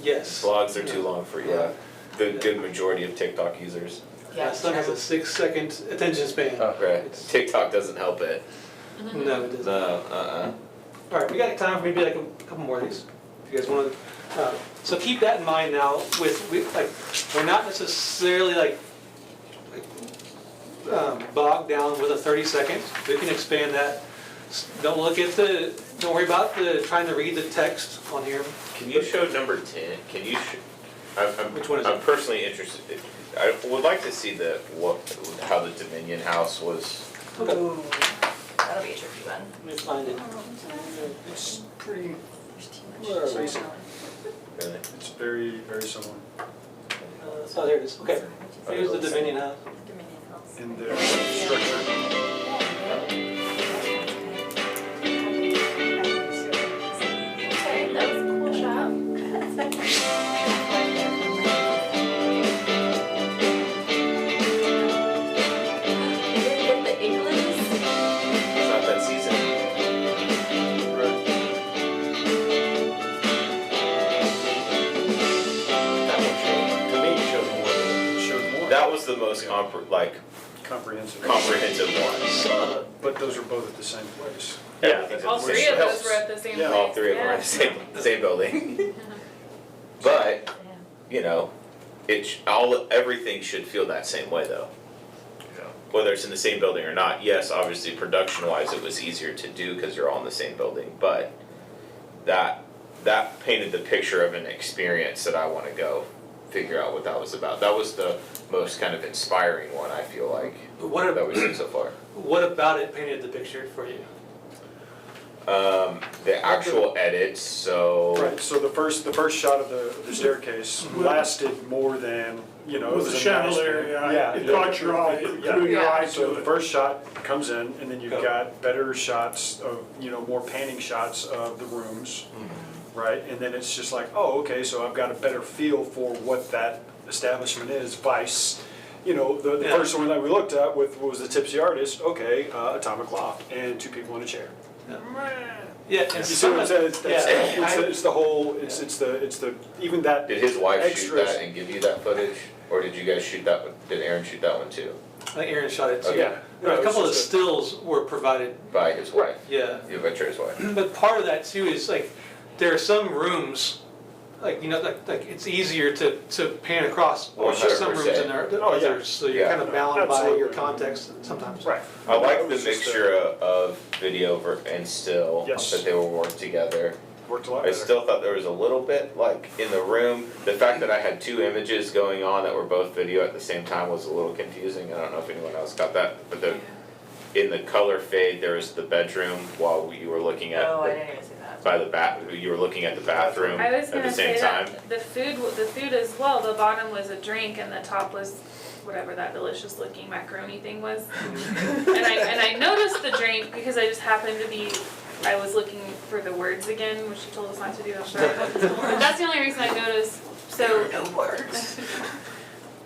Yes. blogs are too long for you. The good majority of TikTok users. My son has a 6-second attention span. Right. TikTok doesn't help it. No, it doesn't. No, All right, we got time for maybe like a couple more of these. If you guys want to, so keep that in mind now. Like, we're not necessarily like bogged down with a 30 second. We can expand that. Don't worry about trying to read the text on here. Can you show number 10? Can you Which one is I'm it? personally interested, I would like to see how the Dominion House was. Ooh, that'll be a tricky one. Let me find it. It's pretty, Where are we? Really? it's very, very similar Oh, there it is. Okay. Here's the Dominion House. in their structure. Okay, that was a cool shot. You didn't get the igloos? It's not that season. That one To me, it showed more. Showed more. That was the most Comprehensive. comprehensive one. But those are both at the same place. Yeah. All three of those were at the same Yeah. place. All three of them are in the same building. But, you know, everything should feel that same way though. Yeah. Whether it's in the same building or not, yes, obviously production wise it was easier to do because you're all in the same building, but that painted the picture of an experience that I want to go figure out what that was about. That was the most kind of inspiring one, I feel like, that we've seen so far. What about it painted the picture for you? The actual edits, so. Right, so the first shot of the staircase lasted more than, you know, it With was the a chandelier, yeah, it caught your eye, it drew your eye So to the it. first shot comes in, and then you've got better shots of, you know, more panning shots of the rooms. right? And then it's just like, oh, okay, so I've got a better feel for what that establishment is, vice, the Yeah. first one that we looked at with was the Tipsy Artist, okay, atomic clock, and two people in a chair. Yeah, You and see some what I'm of, saying? It's the whole, it's the, even that. Did his wife shoot extras- that and give you that footage? Or did you guys shoot that one? Did Aaron shoot that one too? I think Aaron shot it too. Okay. Yeah. There were No, a couple of the it's just stills were provided, By his wife? yeah. You venture his wife? But part of that too is like, there are some rooms, like, like it's easier to pan across. There's just some rooms in there, than Oh, yeah. others, so you're Yeah. kind of bound by your Absolutely. context sometimes. Right. I like It the was just, mixture of video and still, Yes. that they were working together. Worked a lot I better. still thought there was a little bit, like, in the room, the fact that I had two images going on that were both video at the same time was a little confusing. I don't know if anyone else got that, but in the color fade, there was the bedroom while you were looking at, Oh, I didn't even see that. by the you were looking at the bathroom I was at the gonna same say time. that, the food as well, the bottom was a drink and the top was whatever that delicious looking macaroni thing was. And I noticed the drink because I just happened to be, I was looking for the words again, which she told us not to do, I'm sorry. But that's the only reason I noticed, so. No words.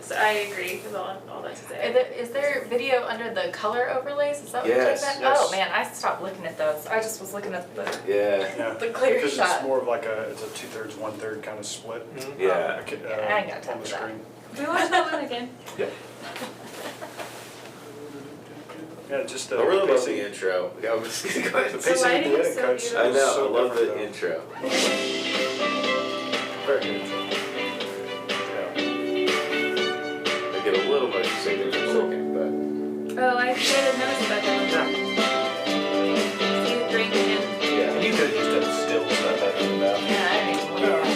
So I agree with all that to say. Is there video under the color overlays? Is that what you're Yes, talking about? yes. Oh man, I stopped looking at those. I just was looking at the Yeah, Yeah. the clear Because shot. it's more of like it's a 2/3, 1/3 kind of split. yeah. I ain't got time On the for that. screen. We watched that one again. Yeah, just I really love pacing- the intro. Yeah, I'm just gonna go ahead The and pacing of lighting the is edit so cuts. beautiful. I know, so I love the different, intro. though. Very good intro. Yeah. They get a little motion sickness for a second, Oh, I didn't notice that one. See the drink again. but yeah. You could have just done stills that better than that. Yeah, I didn't even look at that.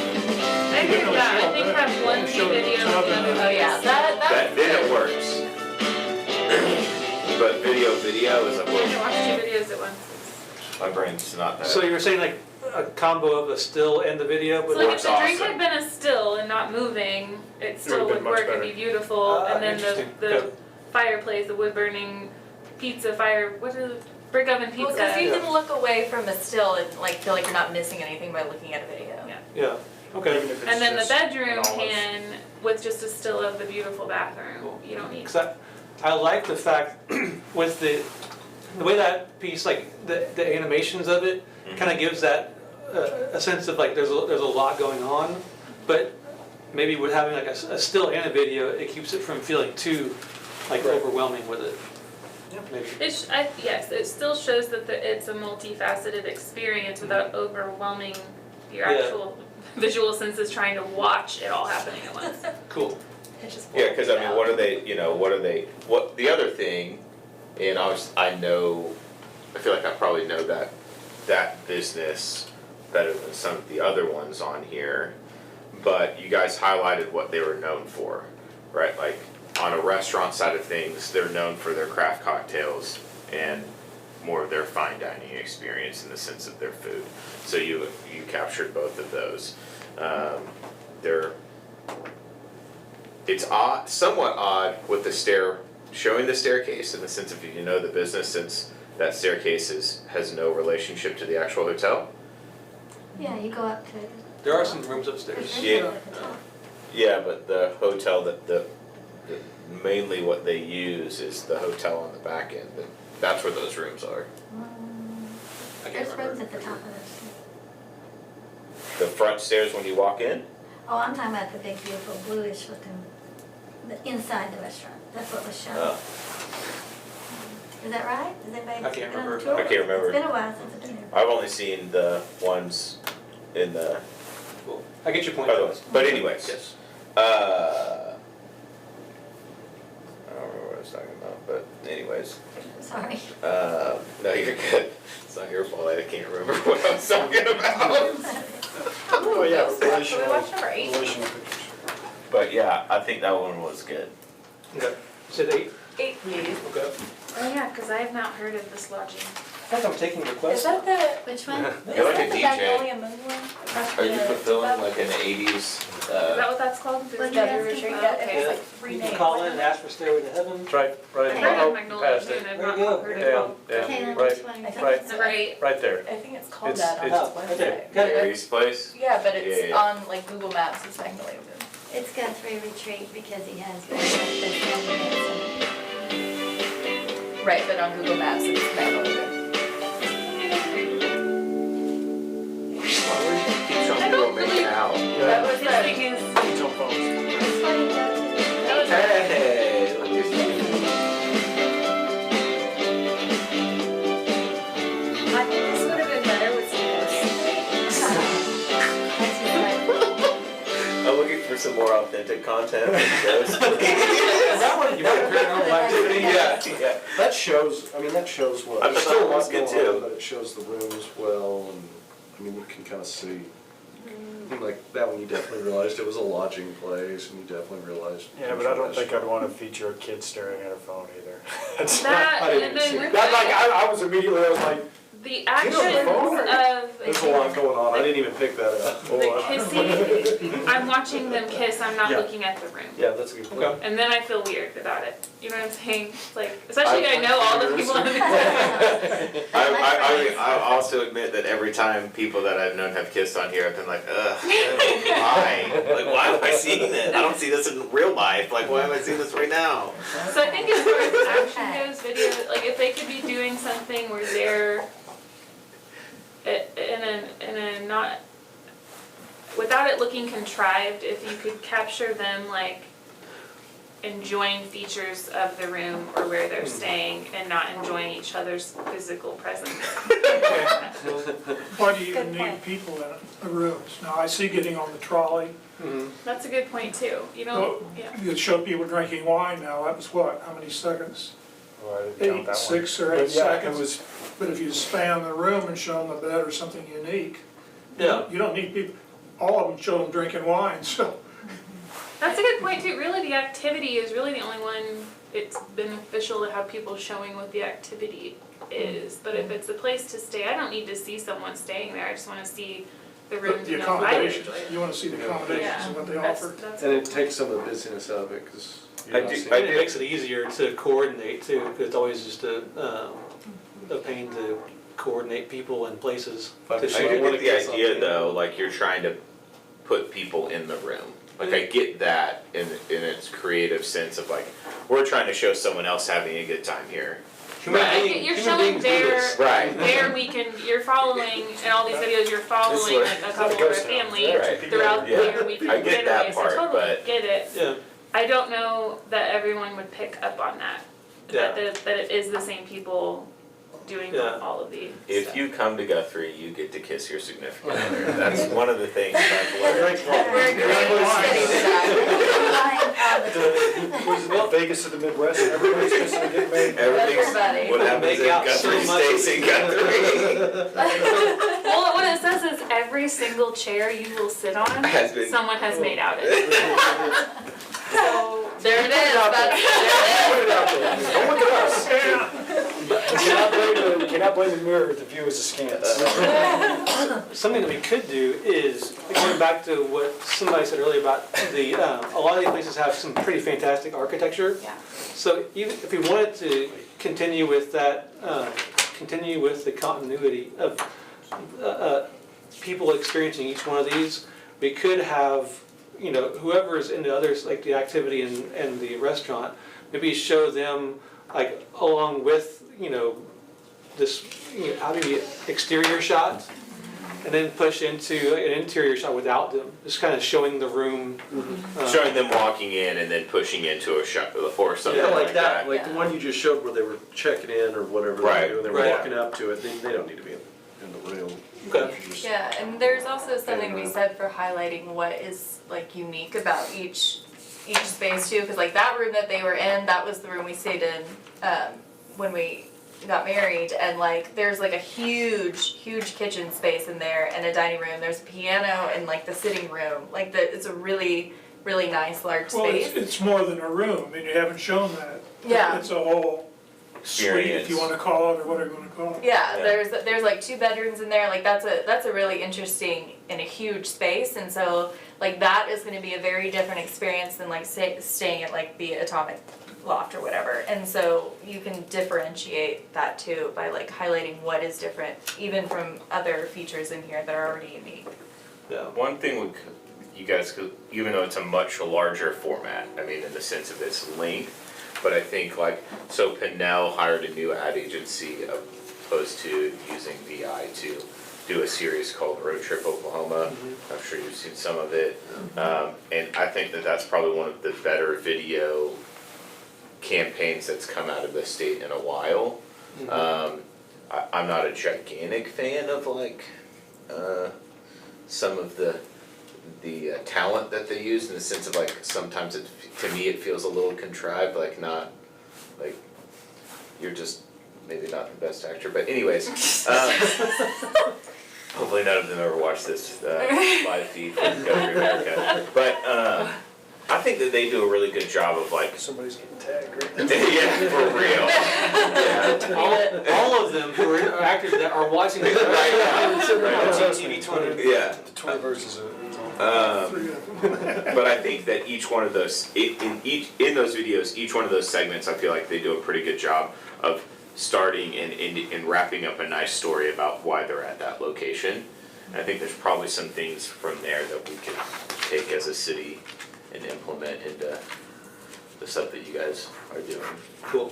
I agree with that. I think have one video and the other. Oh yeah, That then it works. But video is a I little, watched two videos at once. my brain's not that. So you were saying like a combo of the still and the video, So but like works if the drink awesome. had been a still and not moving, it still would've would been much work and be better. beautiful. Ah, And then interesting. the Okay. fireplace, the wood burning pizza fire, what is it? Brick oven Well, pizza. because you can look away from a still and like feel like you're not missing anything by looking at a video. Yeah. yeah, okay. Even if it's And then the just bedroom an olive. can, with just a still of the beautiful bathroom. Cool. You don't need. Cause I like the fact with the way that piece, like the animations of it, kind of gives that a sense of like there's a lot going on, but maybe with having like a still and a video, it keeps it from feeling too like overwhelming with it. Maybe. Yes, it still shows that it's a multifaceted experience without overwhelming your Yeah. actual visual senses trying to watch it all happening at once. Cool. It's just Yeah, because I mean, what the other thing, and obviously I feel like I probably know that business better than some of the other ones on here, but you guys highlighted what they were known for, right? Like, on a restaurant side of things, they're known for their craft cocktails and more of their fine dining experience in the sense of their food. So you captured both of those. It's odd, somewhat odd with showing the staircase in the sense of, you know, the business, since that staircase has no relationship to the actual hotel. Yeah, you go up to. There are some rooms upstairs. Yeah. Yeah, but the hotel mainly what they use is the hotel on the back end, but that's where those rooms are. I can't There's remember. rooms at the top of those. The front stairs when you walk in? Oh, I'm talking about the big, beautiful bluish looking, inside the restaurant. That's what was shown. Oh. Is that right? Is anybody I can't been on the remember. tour? I can't remember. It's been a while since I've been here. I've only seen the ones in the Cool. I get your point. other ones, but anyways. Yes. I don't remember what I was talking about, but anyways. Sorry. No, you're good. It's not your fault, I can't remember what I was talking about. Oh, yeah, So we relational, watched number 8. relational pictures. But yeah, I think that one was good. Okay. You said 8? 8, please. Okay. Oh yeah, because I have not heard of this lodging. I think I'm taking Is requests. that the Which one? You're like a the DJ. Magnolia Moon one? Across Are you the- fulfilling like an 80s that what that's called? What do you Guthrie guys retreat, think? yeah, Okay. it's like 3 You names. can call in and ask for Stairway to Heaven. It's right, right, I've heard oh, of Magnolia past Moon, it. I've There not you go. heard of Yeah, it. yeah, Kaylin, right, which one are you I think talking it's about? Right. right there. I think it's called It's- that on it's- its website. okay, got it. Mary's place? Yeah, but it's Yeah. on like Google Maps, it's Magnolia Moon. It's Guthrie Retreat because he has the family. Right, but on Google Maps it's Magnolia Moon. Keep showing people making out. That was His the, thing is, It's on phones. that was Hey, look at you. I think this would have been better with I'm looking for some more authentic content that shows. That one, you want paranormal activity? Yeah. That shows, I mean, that shows what. I'm there's sure not a lot it's good going on, too. But it shows the rooms well, and, I mean, you can kind of see. I mean, like, that one you definitely realized it was a lodging place, and you definitely realized. Yeah, but I don't think I'd want to feature a kid staring at a phone either. That's not- that, I didn't and then see with That, like, that, I was immediately, I was like, the on the phone or- actions of There's a lot going on, I didn't even pick that up. the kissing, I'm watching them kiss, I'm not Yeah. looking at the room. Yeah, that's a good point. Okay. And then I feel weird about it. You know what I'm saying? It's like, especially I know all the people in the I also admit that every time people that I've known have kissed on here, I've been like, ugh, why? Like, why am I seeing this? I don't see this in real life. Like, why am I seeing this right now? So I think as far as action goes, video, like if they could be doing something where they're in a not, without it looking contrived, if you could capture them like enjoying features of the room or where they're staying and not enjoying each other's physical presence. Why do you Good even point. need people in the rooms? Now, I see getting on the trolley, That's a good point too. You know, yeah. you show people drinking wine now, that was what, how many seconds? well, I didn't count that one. 6 or 8 But yeah, it seconds. was, But if you span the room and show them a bed or something unique, Yeah. you don't need people, all of them show them drinking wine, so. That's a good point too. Really, the activity is really the only one it's beneficial to have people showing what the activity is. But if it's a place to stay, I don't need to see someone staying there. I just want to see the rooms The and know if I would accommodations, enjoy it. you wanna see the accommodations and what they That's- offer. that's a And good it point. takes some of the busyness out of it, because I you're not do- seeing. I And it makes it easier to coordinate too, because it's always just a pain to coordinate people and places I to I shoot. do wanna get the kiss on idea me. though, like you're trying to put people in the room. Like I get that in its creative sense of like, we're trying to show someone else having a good time here. Human Right, being- you're human showing beings do their, this. Right. their weekend, you're following, in all these videos, you're following This a is couple or a ghost town. family Right. throughout Yeah. their weekend I get that getaway, so I part, totally but- get it. Yeah, I don't know that everyone would pick up on that. Yeah. That it is the same people doing Yeah. all of the If stuff. you come to Guthrie, you get to kiss your significant other. That's one of the things I've learned. We're getting was it Vegas to the Midwest, and everybody's just gonna get made. Everything's, Everybody. what happens Make in out so Guthrie much. stays in Guthrie. Well, what it says is every single chair you will sit on, Has been- someone has made out in. So, There it is, that's, Put it out there. Don't look at us. You cannot blame the mirror if the view is askance. something that we could do is, going back to what somebody said earlier about the, a lot of these places have some pretty fantastic architecture. yeah. So even if we wanted to continue with that, continue with the continuity of people experiencing each one of these, we could have, you know, whoever is into others, like the activity and the restaurant, maybe show them, like, along with, you know, this, you know, how do you exterior shot, and then push into an interior shot without them, just kind of showing the room. Showing them walking in and then pushing into a shop or something Yeah, like like that, that. like the one you just showed where they were checking in or whatever they Right, were doing, they were right. walking up to it, they don't need to be in the room. Okay. You just- yeah, and there's also something to be said for highlighting what is like unique about each space too, because like that room that they were in, that was the room we stayed in when we got married, and like there's like a huge kitchen space in there and a dining room. There's a piano and like the sitting room. Like it's a really nice large Well, space. it's more than a room, and you haven't shown that. Yeah. It's a whole suite, if Experience. you wanna call it, or whatever you wanna call it. Yeah, Yeah. there's like 2 bedrooms in there. Like that's a really interesting and a huge space. And so Like that is gonna be a very different experience than like staying at like the Atomic Loft or whatever. And so you can differentiate that too by like highlighting what is different, even from other features in here that are already unique. Yeah. One thing you guys could, even though it's a much larger format, I mean, in the sense of its length, but I think like, so Pinnell hired a new ad agency opposed to using VI to do a series called Road Trip Oklahoma. I'm sure you've seen some of it. And I think that that's probably one of the better video campaigns that's come out of the state in a while. I'm not a gigantic fan of like some of the talent that they use, in the sense of like sometimes to me it feels a little contrived, like not like you're just maybe not the best actor, but anyways, hopefully none of them ever watch this live feed from Guthrie America, but I think that they do a really good job of like Somebody's getting tagged right there. yeah, for real. Yeah. All of them who are actors that are watching this right now. TV 20. Yeah. The 20 versus But I think that each one of those, in those videos, each one of those segments, I feel like they do a pretty good job of starting and wrapping up a nice story about why they're at that location. And I think there's probably some things from there that we can take as a city and implement into the stuff that you guys are doing. Cool.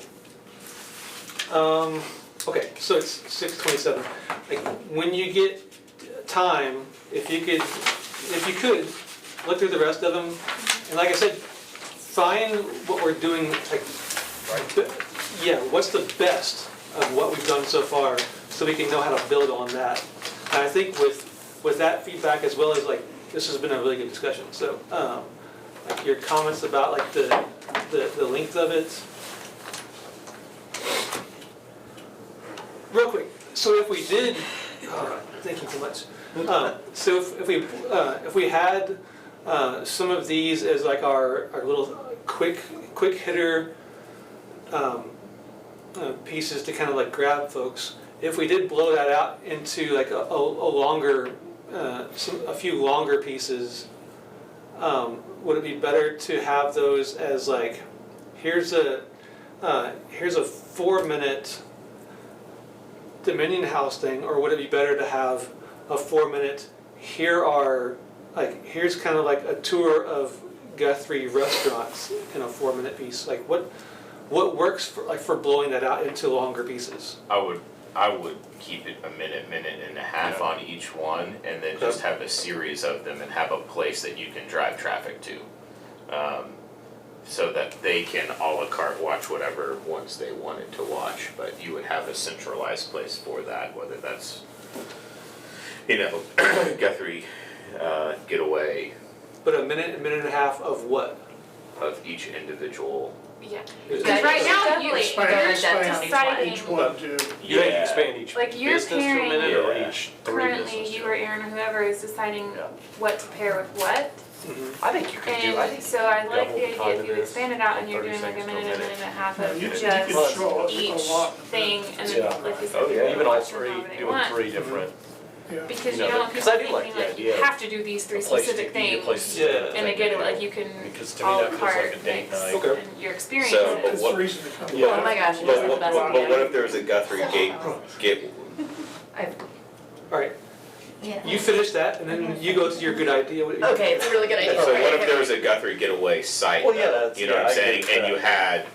Okay, so it's 6:27. Like, when you get time, if you could, look through the rest of them, and like I said, find what we're doing, like, what's the best of what we've done so far, so we can know how to build on that. And I think with that feedback, as well as like, this has been a really good discussion, so, like your comments about like the length of it. Real quick, so if we did, thinking too much. So if we had some of these as like our little quick hitter pieces to kind of like grab folks, if we did blow that out into like a longer, a few longer pieces, would it be better to have those as like, here's a 4-minute Dominion House thing, or would it be better to have a 4-minute, here's kind of like a tour of Guthrie restaurants in a 4-minute piece? Like what works for blowing that out into longer pieces? I would keep it a minute and a half on each one, and then just have a series of them and have a place that you can drive traffic to. So that they can a la carte watch whatever ones they wanted to watch, but you would have a centralized place for that, whether that's, Guthrie Getaway But a minute and a half of what? of each individual. Yeah. Is Because it- right now, you're Expand deciding, each one too. You think you expand each like you're business to a pairing, minute or Yeah. each three currently business you to or a minute? Aaron or whoever is deciding Yeah. what to pair with what. I think you could do, I And think. so I like double the idea time if you of this, expand it out and you're 30 doing like a seconds to minute and a half of You just can show us each a lot. thing, and then Yeah. like you said, Oh, people yeah, can even all watch them three, however they doing want. 3 different, Yeah. Because You you know, don't want 'cause people I do like thinking the like, idea you of have to do these 3 a place to specific eat, a things. place to. Yeah. And again, like you can Because to me, all that feels like a cart date mix night. Okay. and your experience. So, but It's what- the reason to come. Oh my gosh, But this is the what, best but what idea. if there was a Guthrie get All right, Yeah. you finish that, and then you go to your good idea. Okay, it's a really good idea. So Okay, what if okay. there was a Guthrie Getaway site, Well, yeah, though, that's- you know what yeah, I'm I saying, get and you that. had,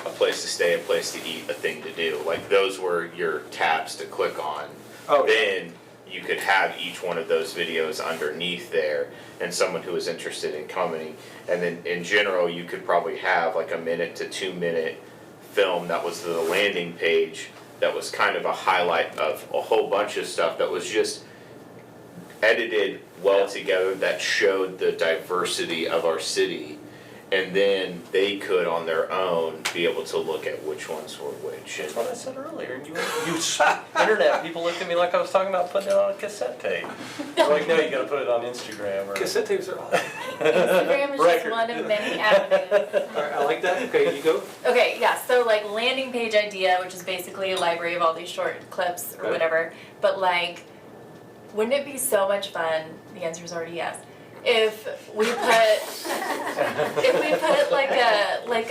a place to stay, a place to eat, a thing to do, like those were your tabs to click on. Oh, yeah. Then you could have each one of those videos underneath there, and someone who was interested in coming, and then in general, you could probably have like a 1 to 2 minute film that was the landing page, that was kind of a highlight of a whole bunch of stuff that was just edited well together, that showed the diversity of our city, and then they could on their own be able to look at which ones were which. That's what I said earlier, and internet people looked at me like I was talking about putting it on a cassette tape. They're like, no, you gotta put it on Instagram or. Cassette tapes are awesome. Instagram is just Record. one of many avenues. All right, I like that. Okay, you go. Okay, yeah, so like landing page idea, which is basically a library of all these short clips or Okay. whatever, but like, wouldn't it be so much fun, the answer is already yes, if we put like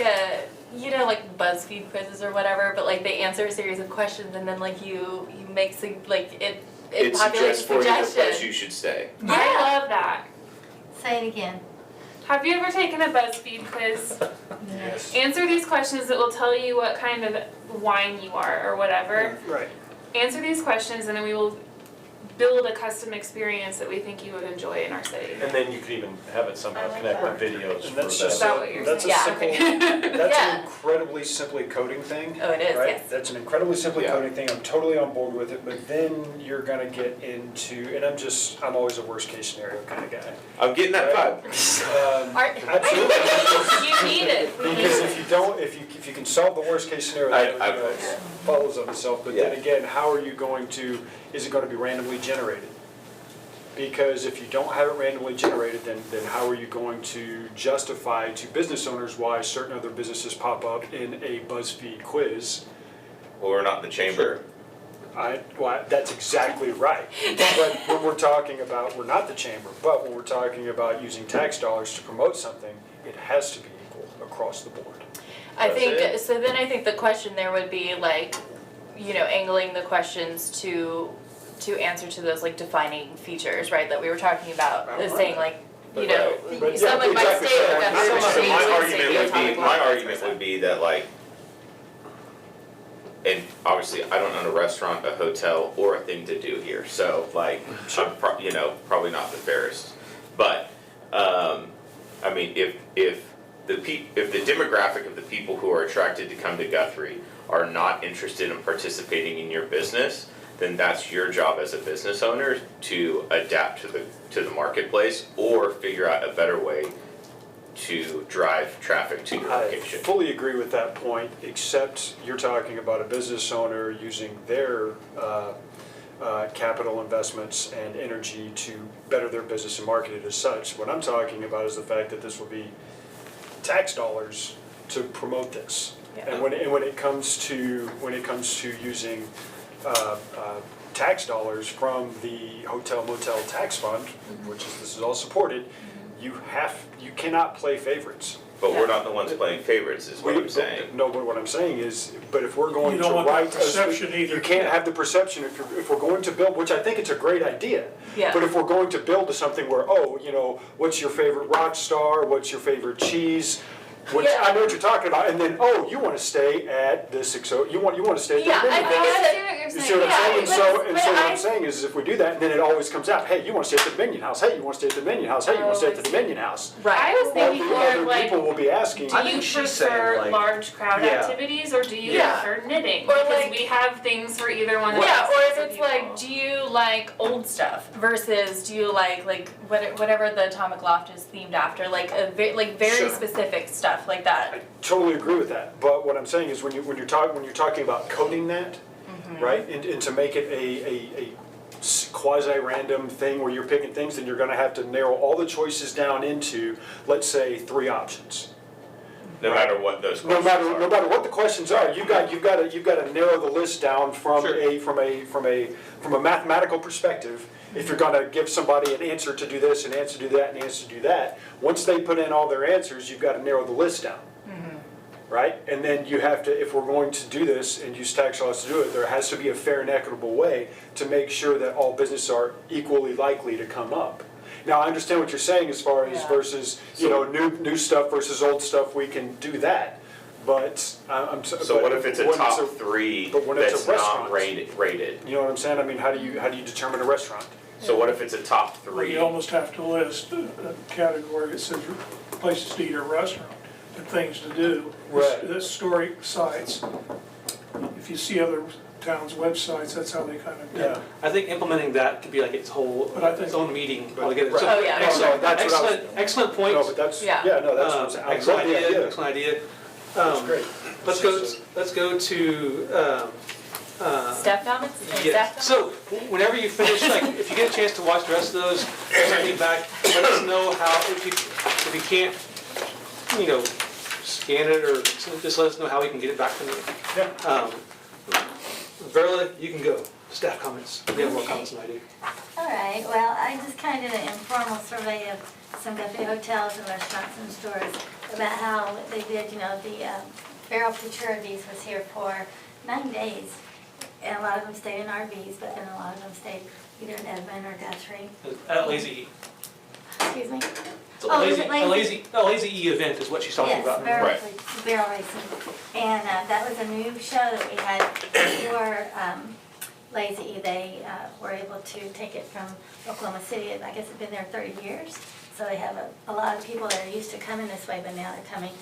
a you know, like BuzzFeed quizzes or whatever, but like they answer a series of questions and then like you make it populates suggests for you the place suggestions. you should stay. Yeah. I love that. Say it again. Have you ever taken a BuzzFeed quiz? Yes. Answer these questions that will tell you what kind of wine you are or whatever. Right. Answer these questions and then we will build a custom experience that we think you would enjoy in our city. And then you could even have it somehow connect with videos And for that's that. just, Is that what you're that's a saying? simple, that's Yeah. an incredibly simply coding thing. Oh, it is, Right? yes. That's an incredibly simply Yeah. coding thing, I'm totally on board with it, but then you're gonna get into, and I'm always a worst case scenario kind of guy. I'm getting that Right. vibe. Absolutely. You need it. Because if you don't, if you can solve the worst case scenario, then I- it follows on itself. But then Yeah. again, how are you going to, is it gonna be randomly generated? Because if you don't have it randomly generated, then how are you going to justify to business owners why certain other businesses pop up in a BuzzFeed quiz? Well, we're not in the chamber. Well, that's exactly right. But when we're talking about, we're not the chamber, but when we're talking about using tax dollars to promote something, it has to be equal across the board. I That's think, it. so then I think the question there would be like, you know, angling the questions to answer to those like defining features, right, that we were talking about, Right. saying like, you Right. know, But yeah, someone might exactly. stay with So Guthrie, So which my means my would argument stay would with be, Atomic my Law. argument would be that like, and obviously I don't own a restaurant, a hotel, or a thing to do here, so like, I'm probably not the fairest. But, I mean, if the demographic of the people who are attracted to come to Guthrie are not interested in participating in your business, then that's your job as a business owner to adapt to the marketplace or figure out a better way to drive traffic to your I location. fully agree with that point, except you're talking about a business owner using their capital investments and energy to better their business and market it as such. What I'm talking about is the fact that this will be tax dollars to promote this. Yeah. And when it comes to using tax dollars from the hotel motel tax fund, which is, this is all supported, you cannot play favorites. But we're not the ones playing favorites, is what I'm saying. No, but what I'm saying is, but if we're going You to don't want that write. perception either. You can't have the perception if we're going to build, which I think it's a great idea. Yeah. But if we're going to build to something where, oh, you know, what's your favorite rock star, what's your favorite cheese? Which, Yeah. I know what you're talking about, and then, oh, you wanna stay at the 60, you wanna stay at the Yeah, I Dominion think House. it's what you're You see saying. what I'm saying? And so but what I- I'm saying is if we do that, then it always comes out, hey, you wanna stay at the Dominion House, hey, you wanna stay at the Dominion House, hey, you wanna stay at the Dominion House. I Right, was All thinking the more other of like, people will be asking. do I you think she's saying, prefer like- large crowd Yeah. activities or do you Yeah. prefer knitting? Or Because like- we have things for either one of yeah, those or types if of it's people. like, do you like old stuff versus do you like whatever the Atomic Loft is themed after, like very Sure. specific stuff like that. I totally agree with that, but what I'm saying is when you're talking about coding that, right, and to make it a quasi-random thing where you're picking things, then you're gonna have to narrow all the choices down into, let's say, 3 options. No matter what those No questions are. matter what the questions are, you've got to narrow the list down from a mathematical perspective. If you're gonna give somebody an answer to do this, an answer to do that, an answer to do that, once they put in all their answers, you've got to narrow the list down. Right? And then you have to, if we're going to do this and use tax laws to do it, there has to be a fair and equitable way to make sure that all businesses are equally likely to come up. Now, I understand what you're saying as far as Yeah. versus, you know, new stuff versus old stuff, we can do that. But So what if it's a top 3 but when it's that's a restaurant. not rated? You know what I'm saying? I mean, how do you determine a restaurant? So what if it's a top Well, 3? you almost have to list a category that says places to eat or restaurant and things to do. Right. Historic sites, if you see other towns' websites, that's how they kind of do it. I think implementing that could be like its whole, But I think- its own meeting But- altogether. right. So, Oh, yeah. excellent, No, that's what I was- excellent point. No, but that's, Yeah. yeah, no, that's what I'm saying. I Excellent love the idea, idea. excellent idea. That's great. Let's go to, Step comments? yeah. So, whenever you finish, like, if you get a chance to watch the rest of those, feedback, let us know how, if you can't, you know, scan it or just let us know how we can get it back from you. Yeah. Verla, you can go. Staff comments. You have more comments than I do. All right, well, I just kind of did an informal survey of some Guthrie hotels and restaurants and stores about how they did, you know, the barrel pitcher of these was here for 9 days. And a lot of them stayed in RVs, but then a lot of them stayed either in Edmond or Guthrie. At Lazy E. Excuse me? It's Oh, is it Lazy? a Lazy E event is what she's talking about. Yes, barrel racing. And that was a new show that we had for Lazy E. They were able to take it from Oklahoma City. I guess it's been there 30 years. So they have a lot of people that are used to coming this way, but now they're coming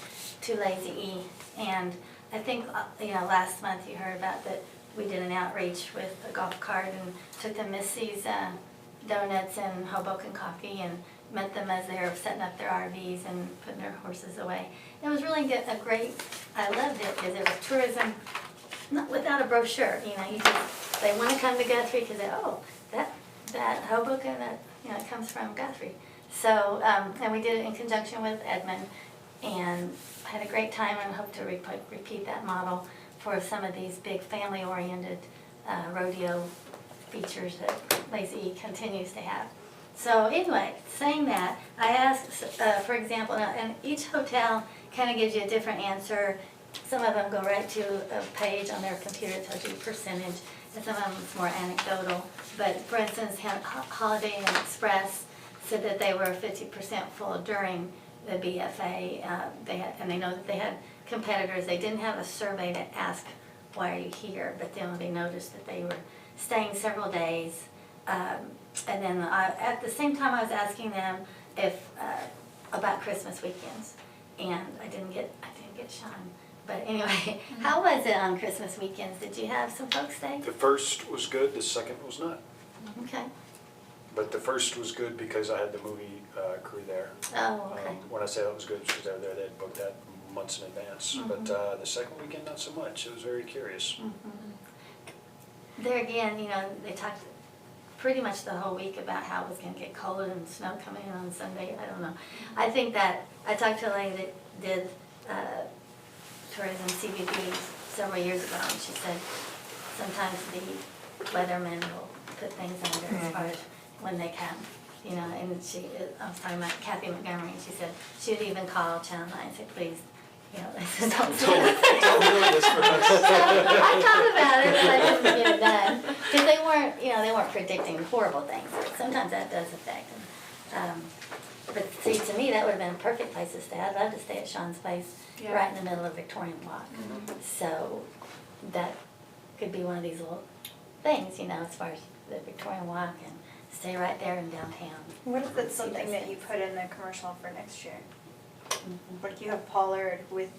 to Lazy E. And I think, you know, last month you heard about that we did an outreach with a golf cart and took them Missy's Donuts and Hoboken Coffee and met them as they were setting up their RVs and putting their horses away. It was really good, a great, I loved it because it was tourism, not without a brochure, you know, they want to come to Guthrie because that Hoboken, you know, it comes from Guthrie. So, and we did it in conjunction with Edmond and had a great time and hope to repeat that model for some of these big family-oriented rodeo features that Lazy E continues to have. So anyway, saying that, I asked, for example, and each hotel kind of gives you a different answer. Some of them go right to a page on their computer that tells you percentage, and some of them is more anecdotal. But for instance, Holiday Inn Express said that they were 50% full during the BFA. And they know that they had competitors. They didn't have a survey to ask, why are you here? But then they noticed that they were staying several days. And then at the same time I was asking them if about Christmas weekends, and I didn't get Sean. But anyway, how was it on Christmas weekends? Did you have some folks stay? The first was good, the second was not. Okay. But the first was good because I had the movie crew there. Oh, okay. When I say that was good, it's because they were there, they had booked that months in advance. But the second weekend, not so much. It was very curious. There again, you know, they talked pretty much the whole week about how it was going to get cold and snow coming in on Sunday. I don't know. I think that I talked to a lady that did tourism CBB several years ago, and she said sometimes the weathermen will put things under as far as when they come, you know. And I was talking about Kathy Montgomery, and she said she would even call Channel 9 and say, please, you know, don't ruin this for us. I thought about it, but I didn't get it done. Because they weren't predicting horrible things. Sometimes that does affect them. But see, to me, that would have been a perfect place to stay. I'd love to stay at Sean's place, right in the middle of Victorian Walk. So that could be one of these little things, you know, as far as the Victorian Walk, and stay right there in downtown. What if it's something that you put in the commercial for next year? What if you have Pollard with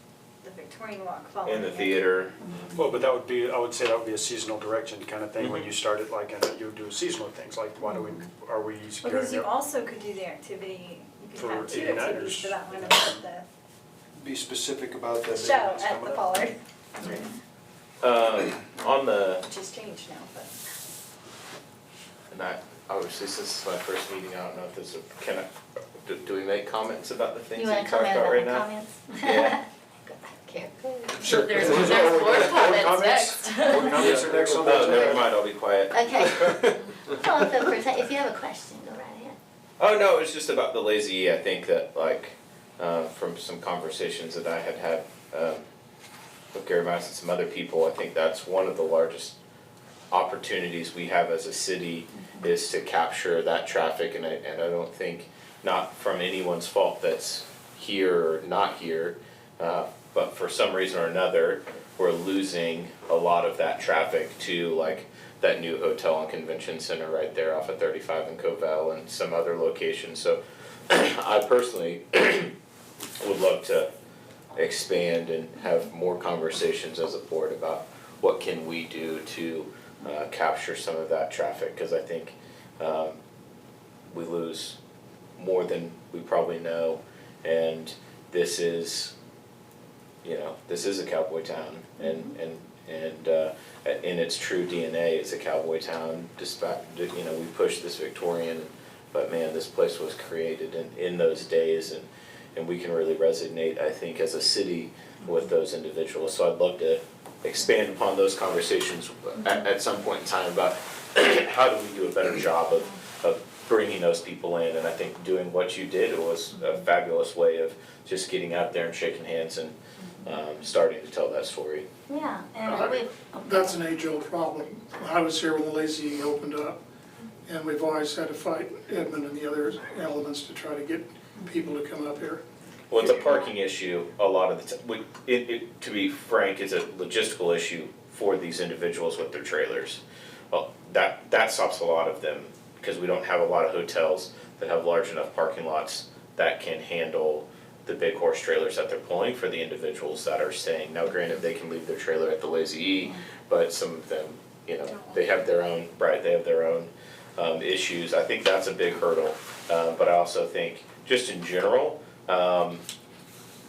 the Victorian Walk following In the it? theater. Well, but that would be, I would say that would be a seasonal direction kind of thing when you start it, like, and you do seasonal things, like, why do we, are we securing Because you it? also could do the activity, you could For have two 89ers. activities for that one about Be specific about the that. show at the Pollard. On the, Which has changed now, but. and obviously since it's my first meeting, I don't know if this is, do we make comments about the things You that want you to talked comment about about right the now? comments? Yeah. Care. Sure. There's board comments next. Board comments are next on the Oh, never agenda. mind, I'll be quiet. Okay. Well, if you have a question, go right ahead. Oh, no, it's just about the Lazy E. I think that, like, from some conversations that I had with Gary Miles and some other people, I think that's one of the largest opportunities we have as a city is to capture that traffic, and I don't think, not from anyone's fault that's here or not here, but for some reason or another, we're losing a lot of that traffic to like that new hotel and convention center right there off of 35 in Covell and some other locations. So I personally would love to expand and have more conversations as a board about what can we do to capture some of that traffic, because I think we lose more than we probably know, and this is, you know, this is a cowboy town, and in its true DNA, it's a cowboy town. Despite, you know, we push this Victorian, but man, this place was created in those days, and we can really resonate, I think, as a city with those individuals. So I'd love to expand upon those conversations at some point in time about how do we do a better job of bringing those people in. And I think doing what you did was a fabulous way of just getting out there and shaking hands and starting to tell that story. Yeah, and we've. That's an age-old problem. I was here when the Lazy E opened up, and we've always had to fight Edmund and the other elements to try to get people to come up here. Well, it's a parking issue a lot of the time. To be frank, it's a logistical issue for these individuals with their trailers. Well, that stops a lot of them because we don't have a lot of hotels that have large enough parking lots that can handle the big horse trailers that they're pulling for the individuals that are staying. Now, granted, they can leave their trailer at the Lazy E, but some of them, they have their own, right, they have their own issues. I think that's a big hurdle, but I also think, just in general,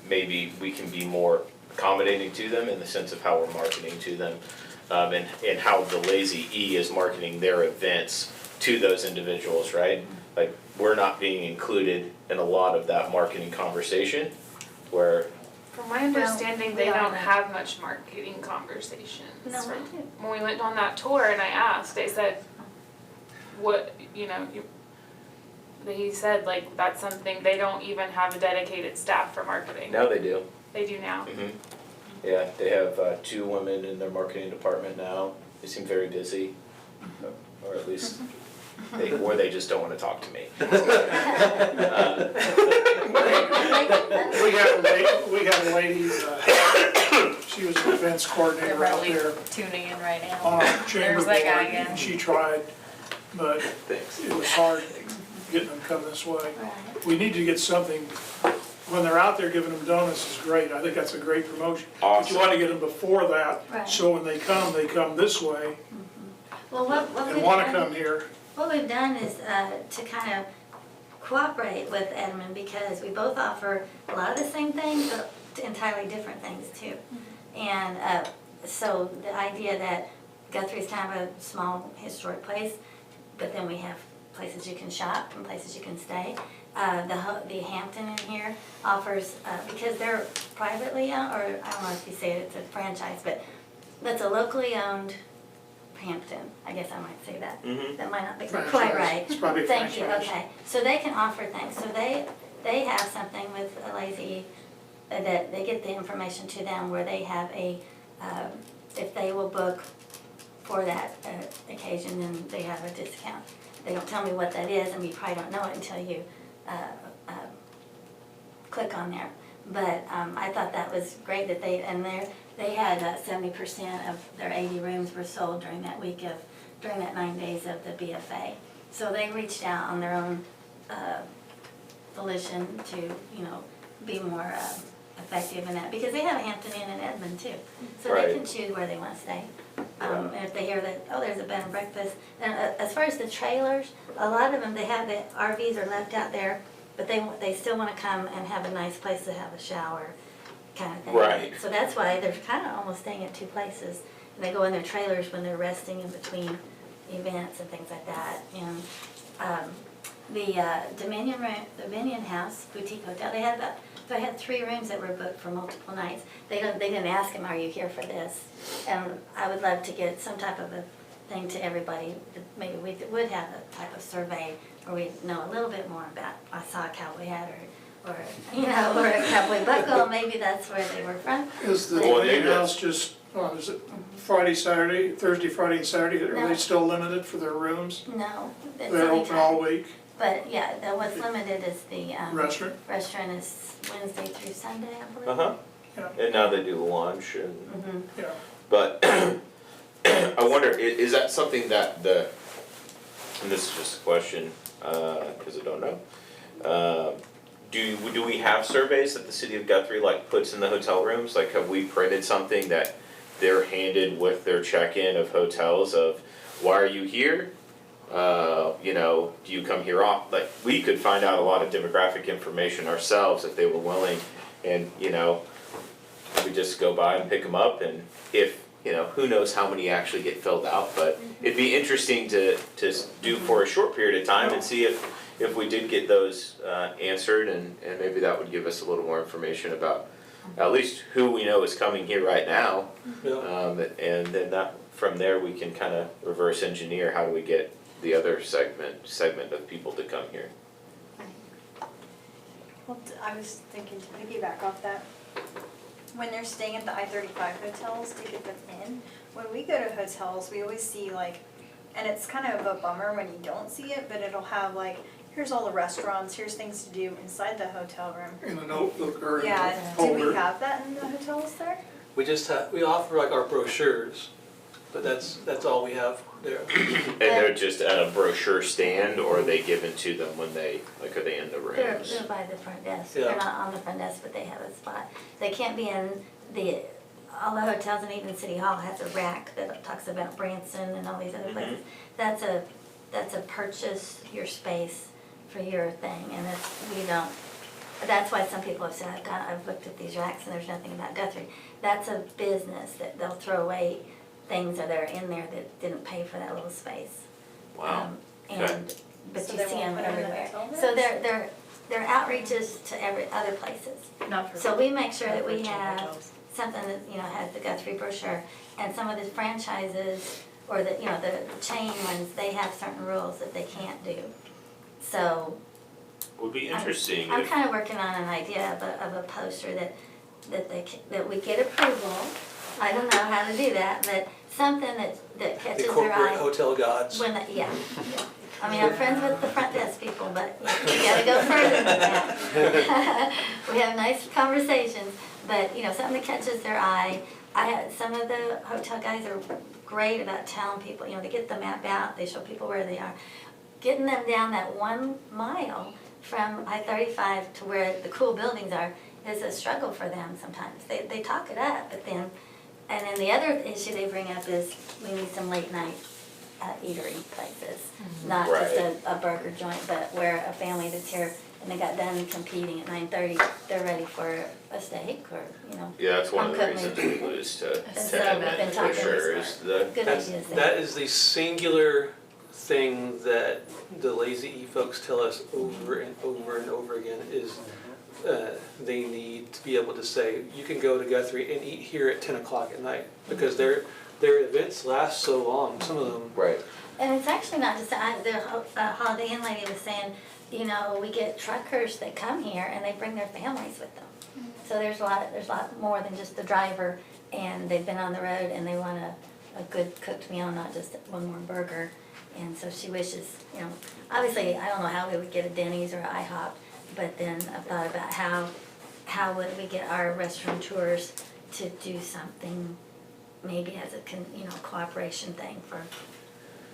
maybe we can be more accommodating to them in the sense of how we're marketing to them, and how the Lazy E is marketing their events to those individuals, right? Like, we're not being included in a lot of that marketing conversation, where, From my understanding, they we are don't not. have much marketing conversations. No, we do. When we went on that tour and I asked, they said, what, he said, like, that's something, they don't even have a dedicated staff for marketing. now they do. They do now. Yeah, they have 2 women in their marketing department now. They seem very busy, or at least they just don't want to talk to me. We had a lady, she was an events They're coordinator out probably there tuning in right now. on our chamber There's that guy board, again. and she tried, but Thanks. it was hard getting them come this way. Right. We need to get something, when they're out there giving them donuts is great, I think that's a great promotion. But Awesome. you wanna get them before that, Right. so when they come this way, Well, what and we've wanna done, come here. what we've done is to kind of cooperate with Edmund because we both offer a lot of the same things, but entirely different things too. And so the idea that Guthrie is kind of a small historic place, but then we have places you can shop and places you can stay. The Hampton in here offers, because they're privately owned, or I don't know if you say it's a franchise, but that's a locally owned Hampton, I guess I might say that. That might not be quite Franchise. right. It's probably a Thank you, franchise. okay. So they can offer things, so they have something with a Lazy, that they get the information to them where they have a, if they will book for that occasion, then they have a discount. They don't tell me what that is, and you probably don't know it until you click on there. But I thought that was great that they had 70% of their 80 rooms were sold during that during that 9 days of the BFA. So they reached out on their own volition to, be more effective in that, because they have a Hampton Inn in Edmond too. So they Right. can choose where they want to stay. And if they hear that, oh, there's a bed and breakfast. And as far as the trailers, a lot of them, they have the RVs are left out there, but they still want to come and have a nice place to have a shower kind of thing. Right. So that's why they're kind of almost staying at 2 places. And they go in their trailers when they're resting in between events and things like that. And the Dominion House Boutique Hotel, they had 3 rooms that were booked for multiple nights. They didn't ask him, are you here for this? And I would love to get some type of a thing to everybody. Maybe we would have a type of survey where we know a little bit more about, I saw a cowboy hat or a cowboy buckle, maybe that's where they were from. Is the Well, Dominion they- House just, is it Friday, Saturday, Thursday, Friday and Saturday? Are No. they still limited for their rooms? No. it's They're only open all Friday. week? But yeah, what's limited is the Restaurant? restaurant is Wednesday through Sunday, I believe. Uh-huh. Yeah. And now they do lunch and, Mhm. Yeah. but I wonder, is that something that and this is just a question, cause I don't know. Do we have surveys that the city of Guthrie puts in the hotel rooms? Like, have we printed something that they're handed with their check-in of hotels of, why are you here? Do you come here off? Like, we could find out a lot of demographic information ourselves if they were willing, and, we just go by and pick them up, and if, who knows how many actually get filled out, but it'd be interesting to do for a short period of time and see if we did get those answered, and maybe that would give us a little more information about at least who we know is coming here right now. Yeah. And then from there, we can kind of reverse engineer how do we get the other segment of people to come here. Well, I was thinking to piggyback off that, when they're staying at the I-35 hotels to get them in, when we go to hotels, we always see like, and it's kind of a bummer when you don't see it, but it'll have like, here's all the restaurants, here's things to do inside the hotel room. In the notebook or in the Yeah, do folder. we have that in the hotels there? We offer like our brochures, but that's all we have there. And they're just at a brochure stand, or are they given to them when they, like, are they in the They're rooms? by the front desk. Yeah. They're not on the front desk, but they have a spot. They can't be in all the hotels, and even City Hall has a rack that talks about Branson and all these other places. That's a purchase your space for your thing, and that's why some people have said, I've looked at these racks and there's nothing about Guthrie. That's a business that they'll throw away things that are in there that didn't pay for that little space. Wow. But So you they see won't them put 'em in the everywhere. hotel So rooms? they're outreaches to other places. Not for. So we make sure that we not for have hotels. something that, has the Guthrie brochure, and some of the franchises, or the chain ones, they have certain rules that they can't do. So Would be interesting I'm if, kind of working on an idea of a poster that we get approval. I don't know how to do that, but something that The catches their corporate eye. hotel gods. Yeah. I mean, I'm friends with the front desk people, but you gotta go further than that. We have nice conversations, but, something that catches their eye. Some of the hotel guys are great about telling people, they get the map out, they show people where they are. Getting them down that 1 mile from I-35 to where the cool buildings are is a struggle for them sometimes. They talk it up, but then, and then the other issue they bring up is we need some late night eatery places. Not just a burger joint, but where a family that's here and they got done competing at 9:30, they're ready for a steak or, yeah, that's one of the home cooked reasons we lose to So, Emmett, been for talking sure, about is the, good ideas there. That is the singular thing that the Lazy E folks tell us over and over and over again is they need to be able to say, you can go to Guthrie and eat here at 10 o'clock at night, because their events last so long, some of them. right. And it's actually not just, the Holiday Inn lady was saying, we get truckers that come here and they bring their families with them. So there's a lot more than just the driver, and they've been on the road and they want a good cooked meal, not just one more burger. And so she wishes, obviously, I don't know how we would get a Denny's or an IHOP, but then I've thought about how would we get our restaurateurs to do something, maybe as a cooperation thing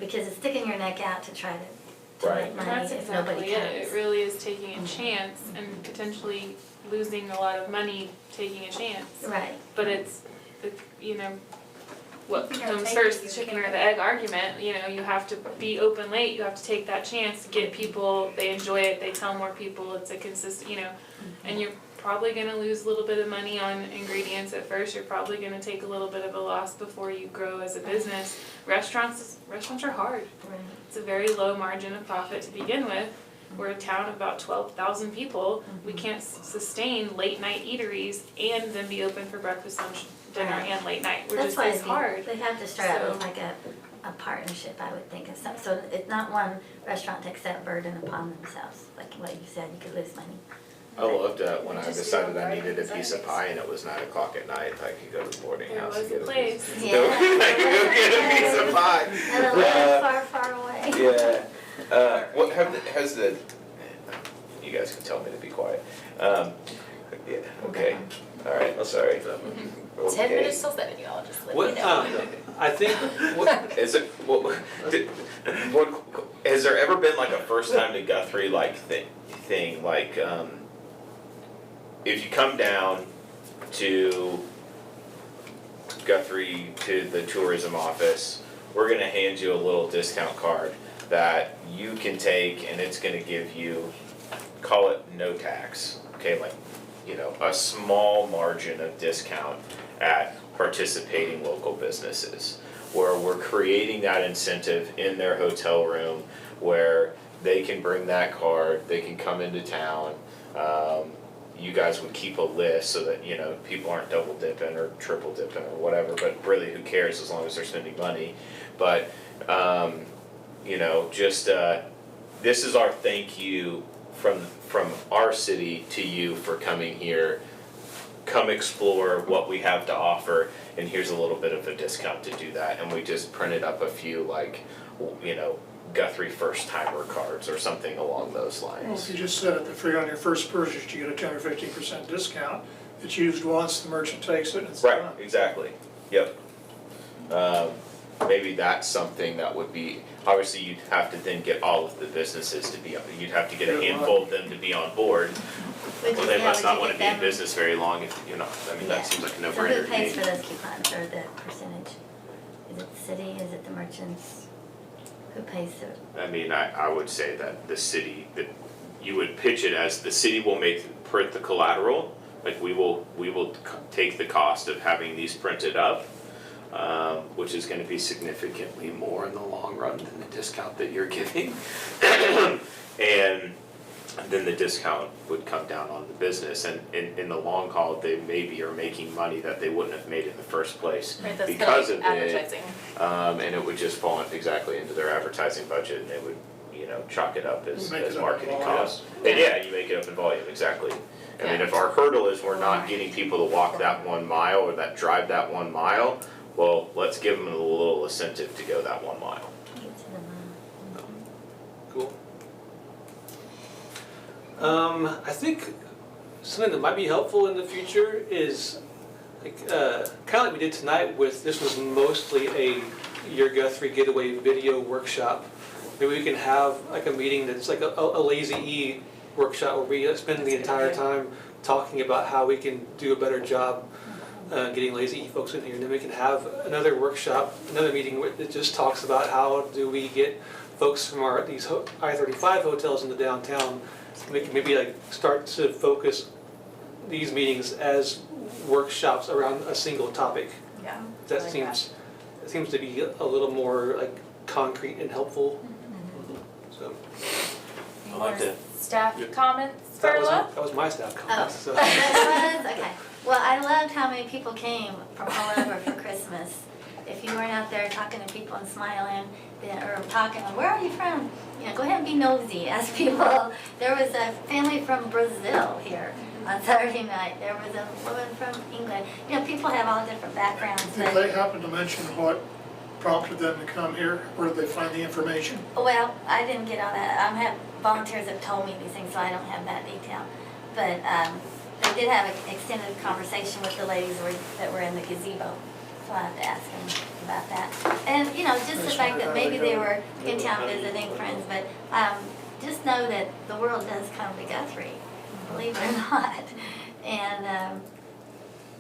because it's sticking your neck out to try to Right. make And money that's if nobody exactly it. comes. It really is taking a chance and potentially losing a lot of money taking a chance. Right. But it's what If you don't comes take first, it, the you chicken or can't the egg argument. You have to be open late. You have to take that chance to get people. They enjoy it. They tell more people. It's a consistent, and you're probably gonna lose a little bit of money on ingredients at first. You're probably gonna take a little bit of a loss before you grow as a business. Restaurants are hard. Right. It's a very low margin of profit to begin with. We're a town of about 12,000 people. We can't sustain late night eateries and then be open for breakfast, lunch, dinner, Right. and late night. That's why It's hard. they have to start out with So- like a partnership, I would think, of some, so it's not one restaurant takes that burden upon themselves, like what you said, you could lose money. I loved when I Just do decided it I needed a right piece of inside. pie and it was 9 o'clock at night, I could go to the boarding There house was and a get a piece. place. Yeah. I could go get a piece of pie. And a little far, far away. Yeah, what has the, you guys can tell me to be quiet. Yeah, okay, alright, I'm sorry. 10 Okay. minutes till 7, y'all, just let me What, know. I think, what, Is it, what, has there ever been like a first time to Guthrie like thing, like, if you come down to Guthrie, to the tourism office, we're gonna hand you a little discount card that you can take and it's gonna give you, call it no tax, okay, like, a small margin of discount at participating local businesses, where we're creating that incentive in their hotel room where they can bring that card, they can come into town, you guys would keep a list so that, you know, people aren't double dipping or triple dipping or whatever, but really who cares as long as they're spending money. But, you know, just, this is our thank you from our city to you for coming here. Come explore what we have to offer, and here's a little bit of a discount to do that. And we just printed up a few, like, you know, Guthrie first timer cards or something along those Well, lines. if you just set it the free on your first purchase, you get a 10 or 15% discount. It's used once, the merchant takes it, and it's Right, done. exactly, yep. Maybe that's something that would be, obviously you'd have to then get all of the businesses to be, you'd have to get a handful of them to be on board. Would Well, you- they yeah, must would not you wanna get be in them? business very long if, you know, I mean, Yeah. that seems like a So no-brainer who to pays me. for those coupons, or the percentage? Is it the city, is it the merchants? Who pays it? I mean, I would say that the city, that you would pitch it as the city will print the collateral, like we will take the cost of having these printed up, which is gonna be significantly more in the long run than the discount that you're giving. And then the discount would come down on the business, and in the long haul, they maybe are making money that they wouldn't have made in the first place Right, that's because kind of of it. advertising. And it would just fall exactly into their advertising budget, and they would, you know, chalk it up as Make it up in marketing volume. costs. And yeah, you make it up in volume, exactly. I mean, Yeah. if our hurdle is we're not getting people to walk that 1 mile or that drive that 1 mile, well, let's give them a little incentive to go that 1 mile. Get to the mile. Cool. I think something that might be helpful in the future is, like, kind of like we did tonight with, this was mostly a Your Guthrie Getaway video workshop. Maybe we can have like a meeting that's like a lazy E workshop where we spend the entire time talking about how we can do a better job getting lazy E folks in here. And then we can have another workshop, another meeting that just talks about how do we get folks from these I-35 hotels in the downtown. We can maybe like start to focus these meetings as workshops around a single topic. Yeah. That I like seems to be a little more like concrete and helpful. So Any I like more that. staff Yep. comments, that Carla? was my staff comments. So. That was, okay. Well, I loved how many people came from all over for Christmas. If you weren't out there talking to people and smiling, or talking, where are you from? You know, go ahead and be nosy, ask people. There was a family from Brazil here on Saturday night. There was a woman from England. You know, people have all different backgrounds, Did but, they happen to mention what prompted them to come here? Where did they find the information? well, I didn't get all that. I have volunteers that told me these things, so I don't have that detail. But they did have an extended conversation with the ladies that were in the gazebo. So I have to ask them about that. And, you know, just the fact that maybe they were in town visiting friends, but just know that the world does come to Guthrie, believe it or not. And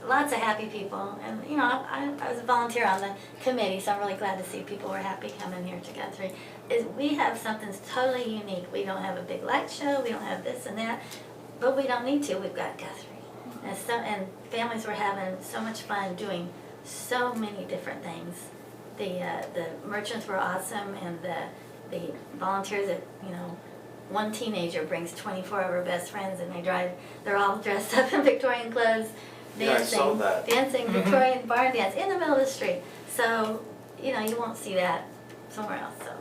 lots of happy people. And, you know, I was a volunteer on the committee, so I'm really glad to see people were happy coming here to Guthrie. We have something totally unique. We don't have a big light show, we don't have this and that, but we don't need to. We've got Guthrie. And families were having so much fun doing so many different things. The merchants were awesome, and the volunteers that, you know, one teenager brings 24 of her best friends, and they're all dressed up in Victorian clothes, Yeah, I saw that. dancing Victorian barn dance in the middle of the street. So, you know, you won't see that somewhere else. So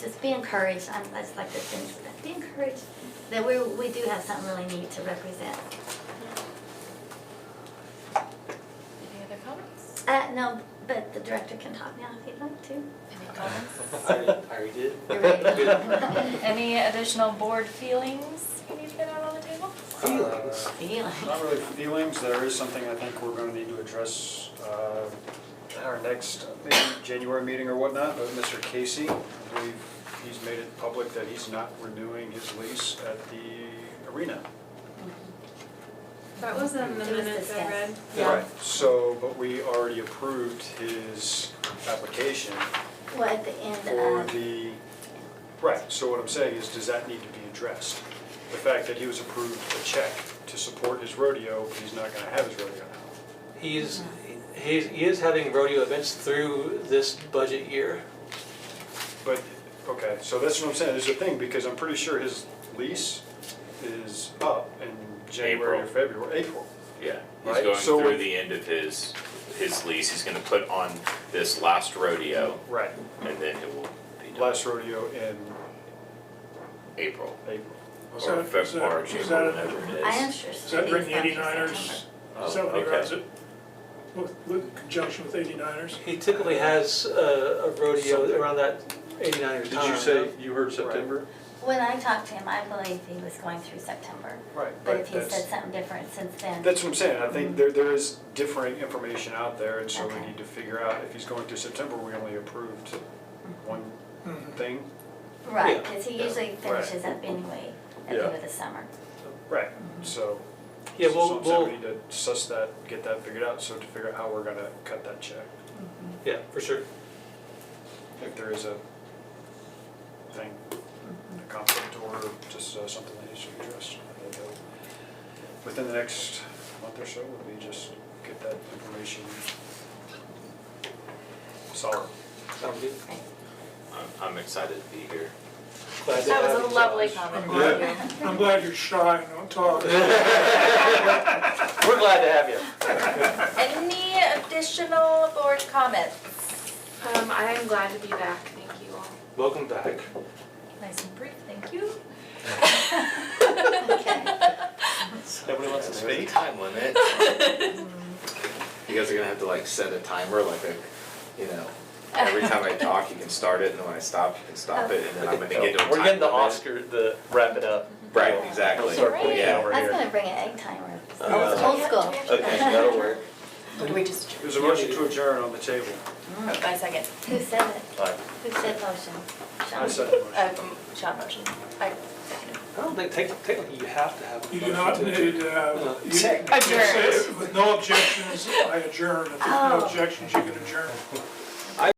just be encouraged. I just like to think that. Be encouraged that we do have something really neat to represent. Any other comments? No, but the director can talk now if he'd like to. Any comments? I already did. You're ready. Any additional board feelings you need to get out on the table? Feelings. Feeling. Not really feelings, there is something I think we're gonna need to address at our next maybe January meeting or whatnot, but Mr. Casey, I believe he's made it public that he's not renewing his lease at the arena. That was in the It was minutes I discussed. read. Yeah. Right, so, but we already approved his application Well, at the end for of, the, right, so what I'm saying is, does that need to be addressed? The fact that he was approved a check to support his rodeo, but he's not gonna have his rodeo now. He is having rodeo events through this budget year. But, okay, so that's what I'm saying, there's a thing, because I'm pretty sure his lease is up, and January or April. February, April. Yeah, he's Right, going so through with- the end of his lease, he's gonna put on this last rodeo, Right. and then it will be done. Last rodeo in April, April. Is or that- February, is that- March, is April, that- whatever it I is. am sure Does that City's bring the not through 89ers? September. Is that when he okay. runs it? With conjunction with 89ers? He typically has a rodeo around that 89er Did time. you say you heard September? When I talked to him, I believe he was going through September. Right, But but if he said that's, something different since then, that's what I'm saying, I think there is differing information out there, and so we Okay. need to figure out, if he's going through September, we only approved one Mhm. thing. right, Yeah. because he usually finishes up anyway at the Yeah. end of the summer. Right. So, Yeah, so we'll, we need to suss that, get that figured out, so to figure out how we're gonna cut that check, yeah, for sure. if there is a thing, a conflict or just something that needs to be addressed. And, within the next month or so, would be just get that information solid. Sounds good. I'm excited to be here. Glad to That have was a you, lovely Josh. comment. Yeah. I'm glad you're shy and don't talk. We're glad to have you. Any additional board comments? I am glad to be back, thank you all. Welcome back. Nice and brief, thank you. Okay. Nobody wants to There's a speak? time limit. You guys are gonna have to like set a timer, like every time I talk, you can start it, and then when I stop, you can stop it, and then I'm gonna get to a time We're getting the limit. Oscar, the wrap it up. Right, exactly. Start putting it Yeah. over I was here. gonna bring an egg timer. Uh, Old school. Okay, that'll work. Do we just, There's a motion to adjourn on the table. my second, Who said it? Aye. Who said motion? I Sean? said the motion. Sean motion. I seconded. I don't think technically you have to have. a You do motion not to need adjourn. to have, No. you Adjourn. say, with no objections, I adjourn. If there's no Oh. objections, you can adjourn.